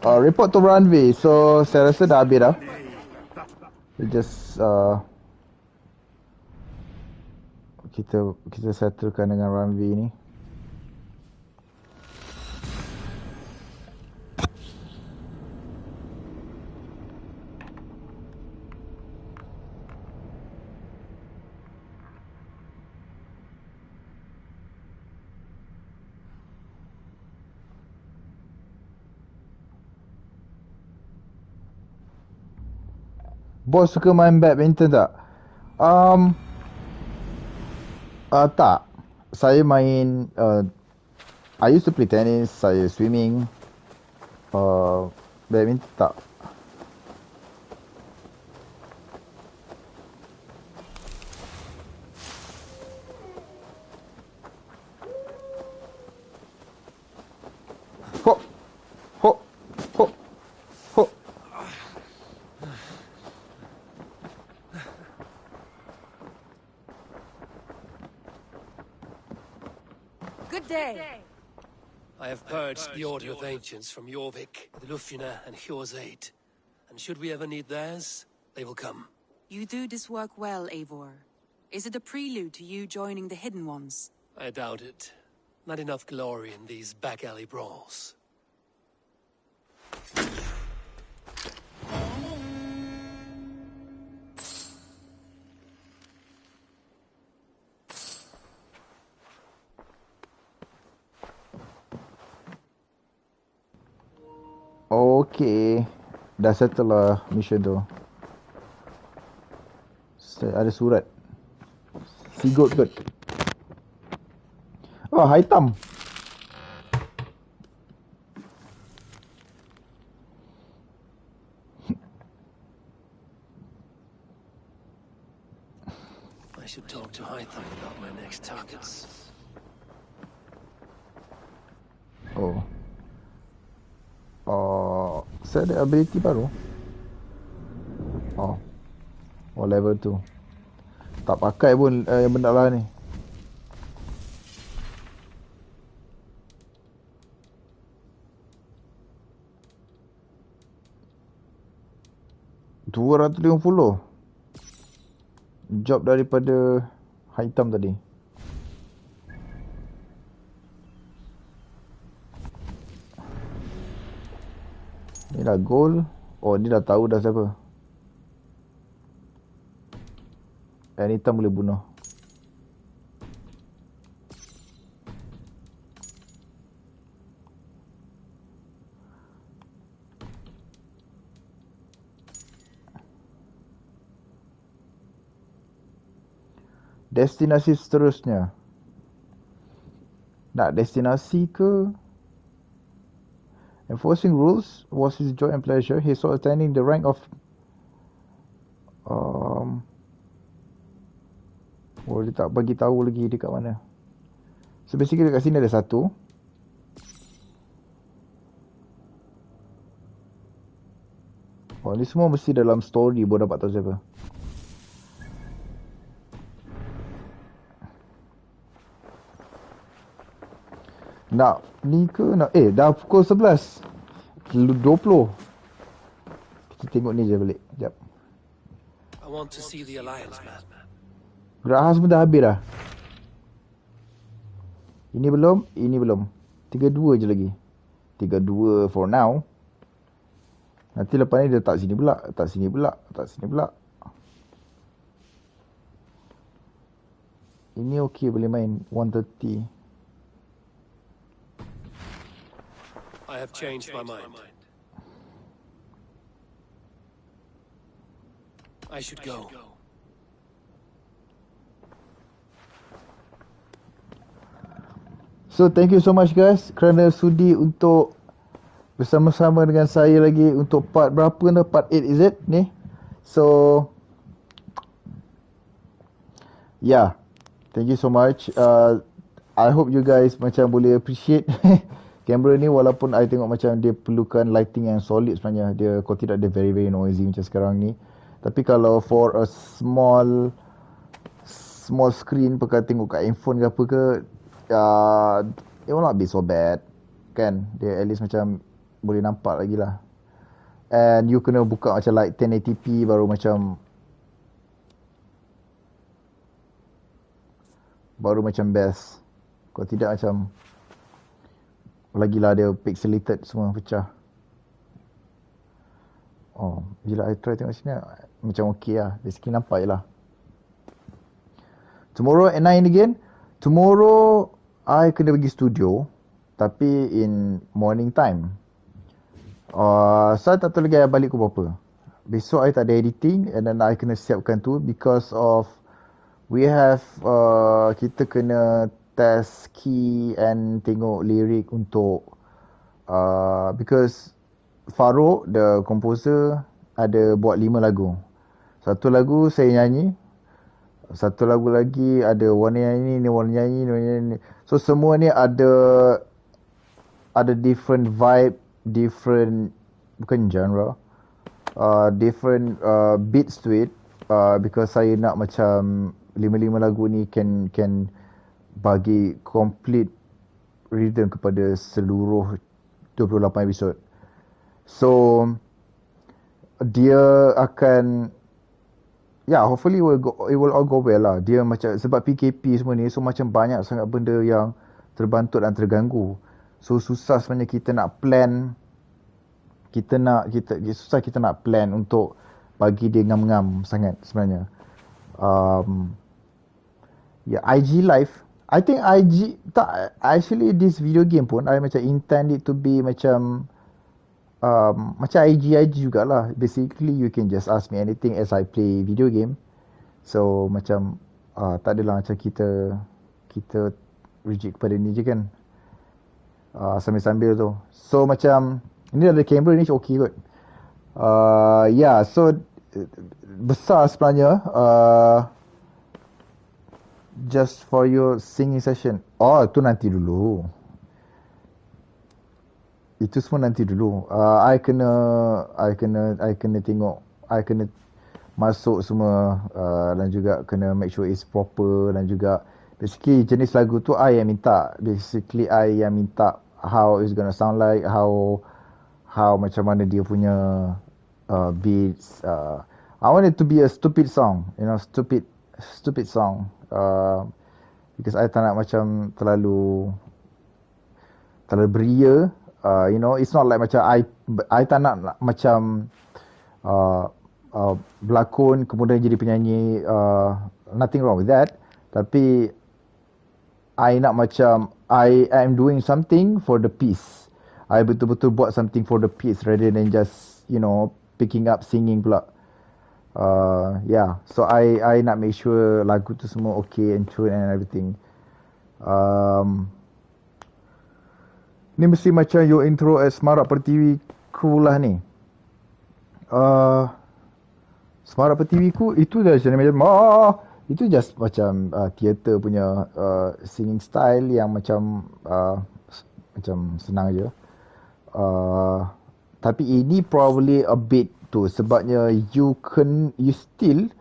Report to runway. So saya rasa dah habis dah. We just kita settlekan dengan runway ni. Bos suka main badminton tak? Tak. Saya main I used to play tennis, saya swimming. Badminton tak. Ho. Ho. Ho. Ho. Good day. I have purged the Order of Ancients from Jorvik, with Lufina and Hjor's aid. And should we ever need theirs, they will come. You do this work well, Eivor. Is it a prelude to you joining the Hidden Ones? I doubt it. Not enough glory in these back-alley brawls. Okay. Dah settle lah mission tu. Ada surat. Sigot kot. Oh, hitam. I should talk to Hytham about my next targets. Oh. Saya ada ability baru. Oh, level tu. Tak pakai pun yang benda lah ni. $250 job daripada hitam tadi. Ni dah gold. Oh, ni dah tahu dah siapa. Anytime boleh bunuh. Destinasi seterusnya. Nak destinasi ke Enforcing rules was his joy and pleasure. He saw attaining the rank of dia tak bagi tahu lagi dekat mana. So basically dekat sini ada satu. Ni semua mesti dalam story baru dapat tahu siapa. Nak ni ke nak dah pukul 11. 20. Kita tengok ni je balik. Sekejap. I want to see the Alliance, man. Geraha semua dah habis dah. Ini belum. 32 je lagi. 32 for now. Nanti lepas ni dia tak sini pula. Ini okey boleh main 130. I have changed my mind. I should go. So thank you so much guys kerana sudi untuk bersama-sama dengan saya lagi untuk part berapa ni? Part 8 is it ni? So yeah, thank you so much. I hope you guys macam boleh appreciate kamera ni, walaupun I tengok macam dia perlukan lighting yang solid sebenarnya. Dia kalau tidak dia very very noisy macam sekarang ni. Tapi kalau for a small screen pakai tengok kat handphone ke apa ke, it will not be so bad. Kan? Dia at least macam boleh nampak lagi lah. And you kena buka macam like 1080p baru macam best. Kalau tidak macam lagilah dia pixelated semua pecah. Bila I try tengok sini macam okey lah. Basically nampak je lah. Tomorrow at 9 again. Tomorrow I kena pergi studio, tapi in morning time. Saya tak tahu lagi I balik pukul berapa. Besok I tak ada editing, and then I kena siapkan tu because of we have kita kena test key and tengok lirik untuk because Farouk the composer ada buat 5 lagu. Satu lagu saya nyanyi, satu lagu lagi ada warna nyanyi ni, warna nyanyi. So semua ni ada different vibe, different bukan genre, different beats to it, because saya nak macam 5 lagu ni can bagi complete rhythm kepada seluruh 28 episod. So dia akan hopefully it will all go well lah. Dia macam sebab PKP semua ni, so macam banyak sangat benda yang terbantut dan terganggu. So susah sebenarnya kita nak plan. Susah kita nak plan untuk bagi dia ngam-ngam sangat sebenarnya. IG live. I think IG tak actually this video game pun I macam intend it to be macam IG jugalah. Basically you can just ask me anything as I play video game. So macam tak adalah macam kita reject kepada ni je kan. Sambil-sambil tu. So macam ini ada kamera ni okey kot. So besar sebenarnya. Just for your singing session. Tu nanti dulu. Itu semua nanti dulu. I kena tengok. I kena masuk semua dan juga kena make sure it's proper, dan juga basically jenis lagu tu I yang minta. Basically I yang minta how it's gonna sound like, how macam mana dia punya beats. I want it to be a stupid song, stupid song. Because I tak nak macam terlalu beria. It's not like macam I tak nak macam berlakon kemudian jadi penyanyi. Nothing wrong with that. Tapi I nak macam I am doing something for the piece. I betul-betul buat something for the piece rather than just picking up singing pula. So I nak make sure lagu tu semua okay and tune and everything. Ni mesti macam your intro as Semarak Pertiwi ku lah ni. Semarak Pertiwi ku itu dah macam itu just macam theater punya singing style yang macam macam senang je. Tapi ini probably a bit tu sebabnya you still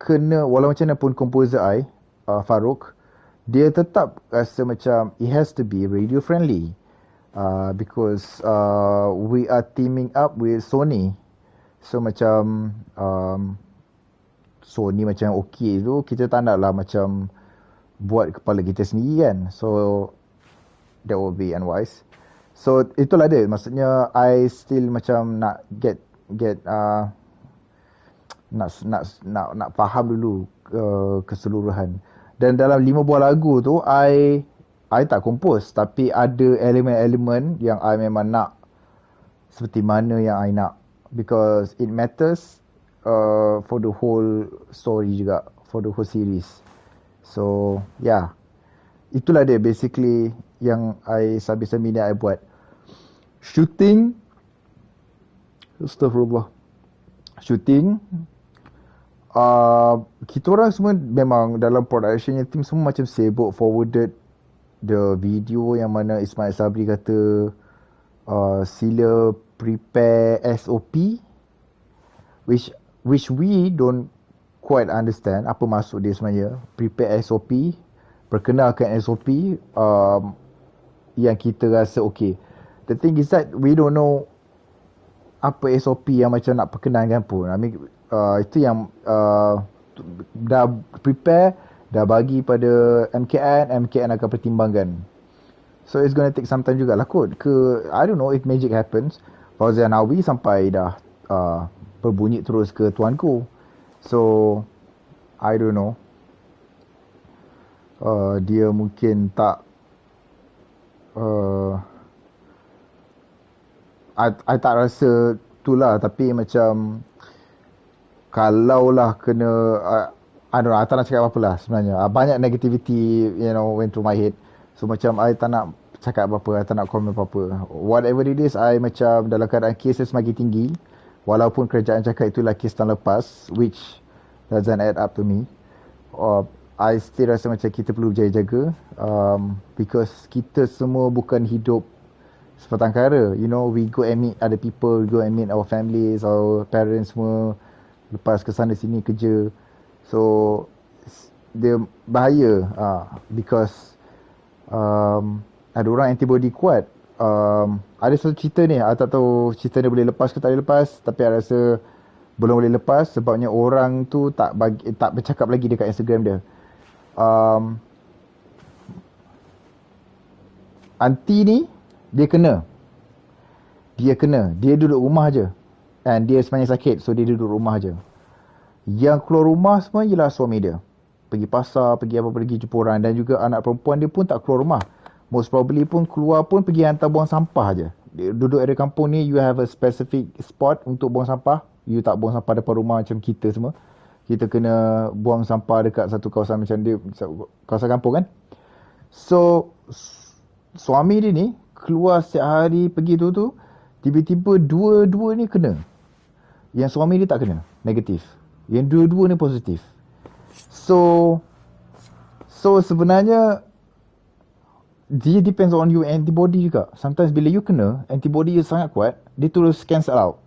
kena walau macam mana pun composer Farouk, dia tetap rasa macam it has to be radio friendly. Because we are teaming up with Sony. So macam Sony macam okay tu, kita tak nak lah macam buat kepala kita sendiri kan. So that would be unwise. So itulah dia, maksudnya I still macam nak nak faham dulu keseluruhan. Dan dalam 5 buah lagu tu I tak compose, tapi ada elemen-elemen yang I memang nak seperti mana yang I nak, because it matters for the whole story juga, for the whole series. So yeah, itulah dia basically yang I sambil-sambil ni I buat. Shooting, Astaghfirullah, shooting, kita orang semua memang dalam productionnya team semua macam sibuk forwarded the video yang mana Ismail Sabri kata sila prepare SOP, which we don't quite understand apa maksud dia sebenarnya. Prepare SOP, perkenalkan SOP yang kita rasa okay. The thing is that we don't know apa SOP yang macam nak perkenalkan pun. I mean, itu yang dah prepare, dah bagi pada MKN akan pertimbangkan. So it's gonna take some time jugalah kot. I don't know if magic happens. Fauzan Hawi sampai dah berbunyi terus ke tuanku. So I don't know. Dia mungkin tak I tak rasa tu lah, tapi macam kalaulah kena I don't know, I tak nak cakap apa-apa lah sebenarnya. Banyak negativity, went through my head. So macam I tak nak cakap apa-apa, I tak nak komen apa-apa. Whatever it is, I macam dalam keadaan kes semakin tinggi. Walaupun kerajaan cakap itulah kes tahun lepas, which doesn't add up to me. I still rasa macam kita perlu jaga-jaga. Because kita semua bukan hidup sebatang kara. We go and meet other people, we go and meet our families, our parents semua. Lepas ke sana sini kerja. So dia bahaya because ada orang antibody kuat. Ada satu cerita ni, I tak tahu cerita ni boleh lepas ke tak boleh lepas, tapi I rasa belum boleh lepas sebabnya orang tu tak bercakap lagi dekat Instagram dia. Aunty ni dia kena, dia duduk rumah je, and dia sebenarnya sakit, so dia duduk rumah je. Yang keluar rumah semua ialah suami dia. Pergi pasar, pergi jumpa orang. Dan juga anak perempuan dia pun tak keluar rumah. Most probably pun keluar pun pergi hantar buang sampah je. Duduk area kampung ni, you have a specific spot untuk buang sampah. You tak buang sampah depan rumah macam kita semua. Kita kena buang sampah dekat satu kawasan macam dia, kawasan kampung kan. So suami dia ni keluar setiap hari pergi tu, tiba-tiba dua ni kena. Yang suami dia tak kena, negatif. Yang dua-dua ni positif. So sebenarnya dia depends on you antibody juga. Sometimes bila you kena, antibody you sangat kuat, dia terus cancel out.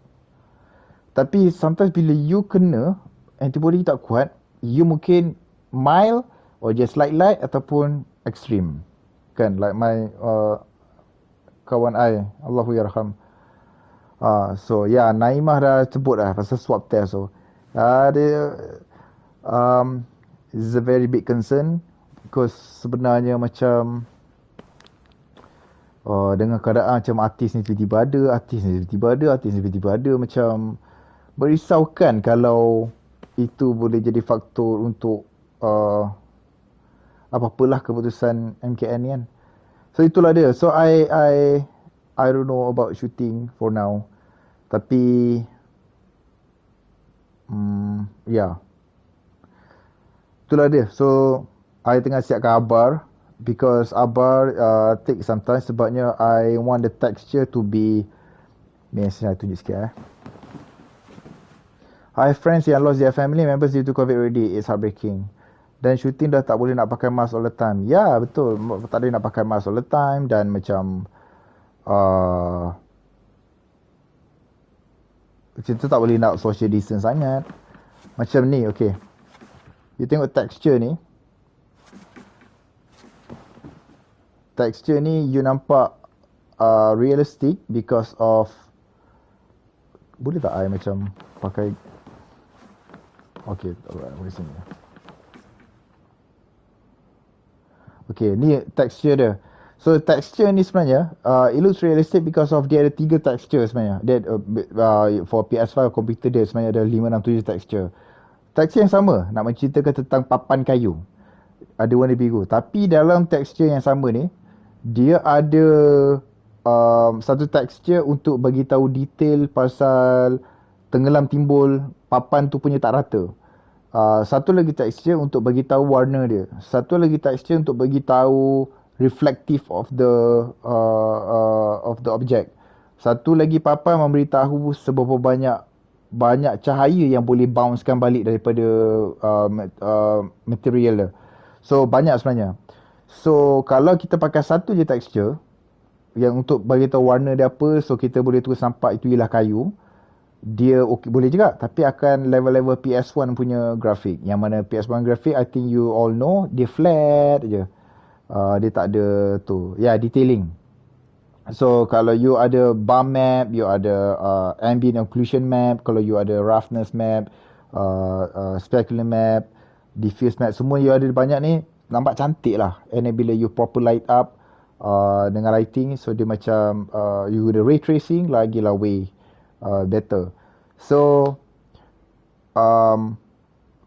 Tapi sometimes bila you kena, antibody tak kuat, you mungkin mild or just light ataupun extreme. Kan, like my kawan I, Allahu yarham. So yeah, Naimah dah sebut dah pasal swab test. So this is a very big concern because sebenarnya macam dengan keadaan macam artis ni tiba-tiba ada, macam merisaukan kalau itu boleh jadi faktor untuk apa-apalah keputusan MKN ni kan. So itulah dia. So I don't know about shooting for now. Tapi yeah, itulah dia. So I tengah siapkan khabar because Abar take sometimes sebabnya I want the texture to be ni saya tunjuk sikit I have friends yang lost their family members due to COVID already. It's heartbreaking. Dan shooting dah tak boleh nak pakai mask all the time. Ya, betul. Tak boleh nak pakai mask all the time dan macam macam tu tak boleh nak social distance sangat. Macam ni, okay. You tengok texture ni. Texture ni you nampak realistic because of boleh tak I macam pakai okay, alright, boleh sini. Okay, ni texture dia. So texture ni sebenarnya it looks realistic because of dia ada 3 texture sebenarnya. Dia for PS5 komputer dia sebenarnya ada 5 6 7 texture. Texture yang sama nak menceritakan tentang papan kayu. Ada warna biru. Tapi dalam texture yang sama ni dia ada satu texture untuk bagi tahu detail pasal tenggelam timbul papan tu punya tak rata. Satu lagi texture untuk bagi tahu warna dia. Satu lagi texture untuk bagi tahu reflective of the object. Satu lagi papan memberitahu seberapa banyak cahaya yang boleh bouncekan balik daripada material dia. So banyak sebenarnya. So kalau kita pakai satu je texture yang untuk bagi tahu warna dia apa, so kita boleh terus nampak itu ialah kayu. Dia okay, boleh juga, tapi akan level-level PS1 punya grafik. Yang mana PS1 grafik I think you all know dia flat je. Dia tak ada tu. Ya, detailing. So kalau you ada bump map, you ada ambient occlusion map, kalau you ada roughness map, specular map, diffuse map, semua you ada banyak ni, nampak cantik lah. And then bila you proper light up dengan lighting, so dia macam you guna ray tracing lagilah way better. So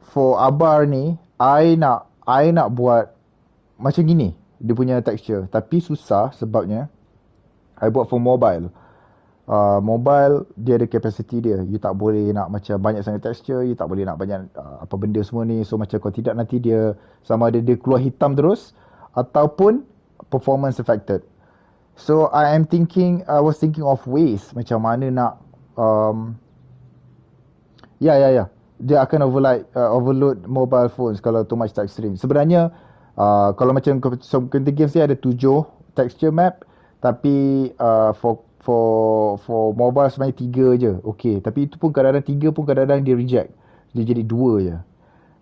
for Abar ni I nak buat macam gini dia punya texture, tapi susah sebabnya I buat for mobile. Mobile dia ada capacity dia. You tak boleh nak macam banyak sangat texture, you tak boleh nak banyak apa benda semua ni. So macam kalau tidak nanti dia sama ada dia keluar hitam terus ataupun performance affected. So I was thinking of ways macam mana nak dia akan overload mobile phones kalau too much texturing. Sebenarnya kalau macam computer games dia ada 7 texture map, tapi for mobile sebenarnya 3 je. Okay, tapi itu pun kadang-kadang 3 pun kadang-kadang dia reject. Dia jadi 2 je.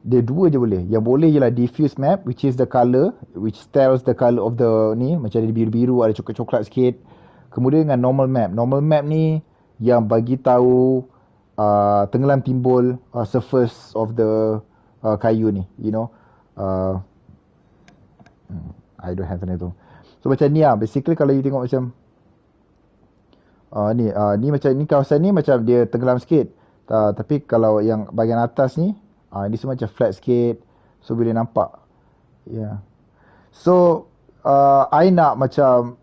Dia 2 je boleh. Yang boleh ialah diffuse map, which is the color, which tells the color of the ni, macam ada biru-biru, ada coklat-coklat sikit. Kemudian dengan normal map. Normal map ni yang bagi tahu tenggelam timbul surface of the kayu ni, you know. I don't have any tu. So macam ni lah. Basically kalau you tengok macam ni macam ni kawasan ni macam dia tenggelam sikit. Tapi kalau yang bahagian atas ni ni semua macam flat sikit. So boleh nampak. Yeah. So I nak macam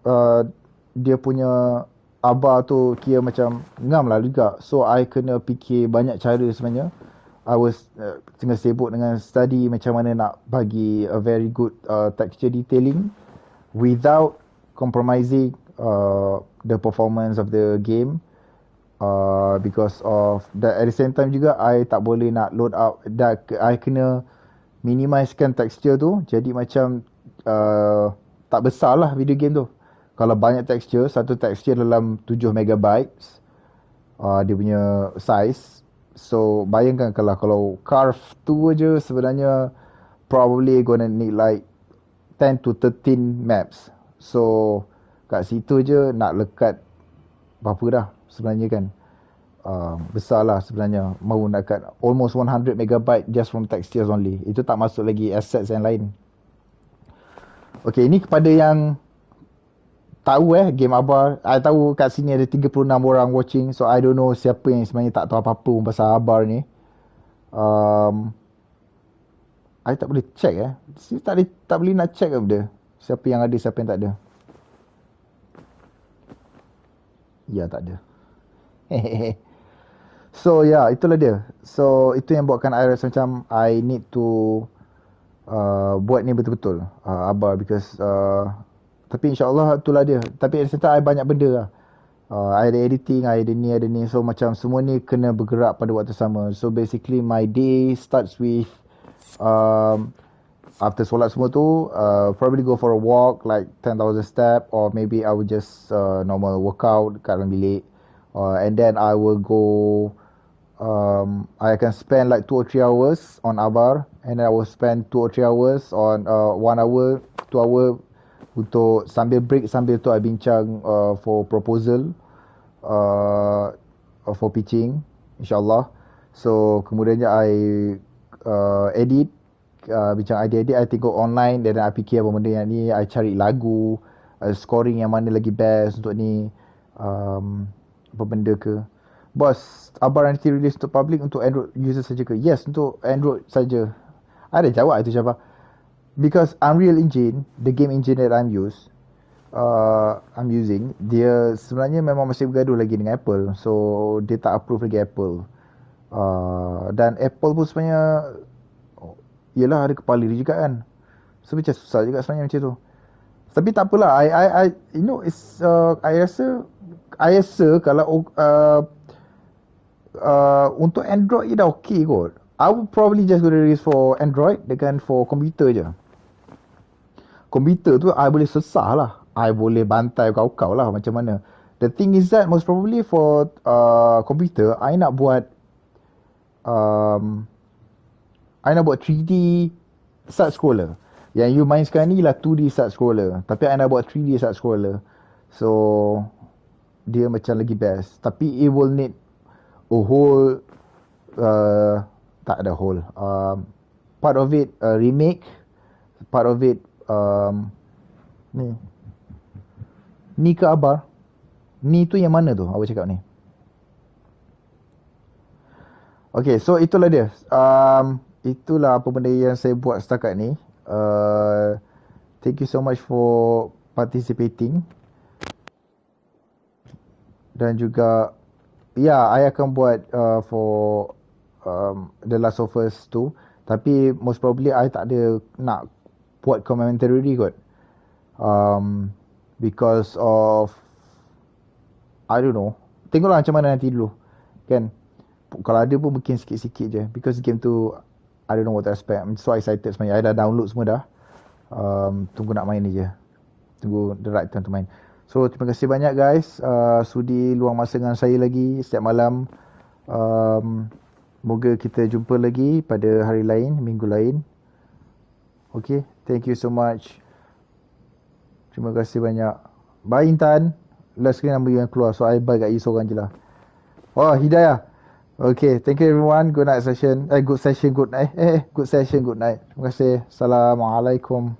dia punya Abar tu kira macam ngam lah juga. So I kena fikir banyak cara sebenarnya. I was tengah sibuk dengan study macam mana nak bagi a very good texture detailing without compromising the performance of the game, because of that. At the same time juga I tak boleh nak load out, I kena minimizekan texture tu jadi macam tak besar lah video game tu. Kalau banyak texture, satu texture dalam 7 megabytes dia punya size. So bayangkan kalau carve tu je sebenarnya probably gonna need like 10 to 13 maps. So kat situ je nak lekat berapa dah sebenarnya kan. Besar lah sebenarnya. Mau nak kat almost 100 megabyte just from textures only. Itu tak masuk lagi assets yang lain. Okay, ini kepada yang tahu game Abar. I tahu kat sini ada 36 orang watching. So I don't know siapa yang sebenarnya tak tahu apa-apa pun pasal Abar ni. I tak boleh check tak boleh nak check ke benda. Siapa yang ada, siapa yang tak ada. Ya, tak ada. So itulah dia. So itu yang buatkan I rasa macam I need to buat ni betul-betul Abar, because tapi insyaAllah itulah dia. Tapi at the same time I banyak benda lah. I ada editing, I ada ni. So macam semua ni kena bergerak pada waktu sama. So basically my day starts with after solat semua tu, probably go for a walk like 10,000 step, or maybe I will just normal workout kat dalam bilik. And then I will go, I can spend like 2 or 3 hours on Abar, and then I will spend 2 or 3 hours on 1 hour, 2 hour untuk sambil break, sambil tu I bincang for proposal, for pitching, insyaAllah. So kemudiannya I edit, bincang idea-idea, I tengok online, dan I fikir apa benda yang ni, I cari lagu, scoring yang mana lagi best untuk ni, apa benda ke. Bos, Abar nanti release untuk public untuk Android user saja ke? Yes, untuk Android saja. I dah jawab itu siapa. Because Unreal Engine, the game engine that I'm using, dia sebenarnya memang masih bergaduh lagi dengan Apple. So dia tak approve lagi Apple. Dan Apple pun sebenarnya yelah ada kepala dia juga kan. So macam susah juga sebenarnya macam tu. Tapi tak apalah. I you know, it's I rasa kalau untuk Android dah okay kot. I would probably just gonna release for Android dengan for komputer je. Komputer tu I boleh sesah lah. I boleh bantai kau-kau lah macam mana. The thing is that most probably for komputer, I nak buat 3D side scroller. Yang you main sekarang ni lah 2D side scroller. Tapi I nak buat 3D side scroller. So dia macam lagi best. Tapi it will need a whole tak ada whole, part of it remake, part of it ni ke Abar? Ni tu yang mana tu awak cakap ni? Okay, so itulah dia. Itulah apa benda yang saya buat setakat ni. Thank you so much for participating. Dan juga I akan buat for The Last of Us 2. Tapi most probably I tak ada nak buat commentary kot. Because of I don't know. Tengoklah macam mana nanti dulu. Kan? Kalau ada pun mungkin sikit-sikit je. Because game tu I don't know what to expect. I'm so excited sebenarnya. I dah download semua dah. Tunggu nak main je. Tunggu the right time to main. So terima kasih banyak guys. Sudi luang masa dengan saya lagi setiap malam. Moga kita jumpa lagi pada hari lain, minggu lain. Okay, thank you so much. Terima kasih banyak. Bye Intan. Last screen nama you yang keluar, so I bye kat you seorang je lah. Oh, Hidayah. Okay, thank you everyone. Good night session. Good session, good night. Good session, good night. Terima kasih. Assalamualaikum.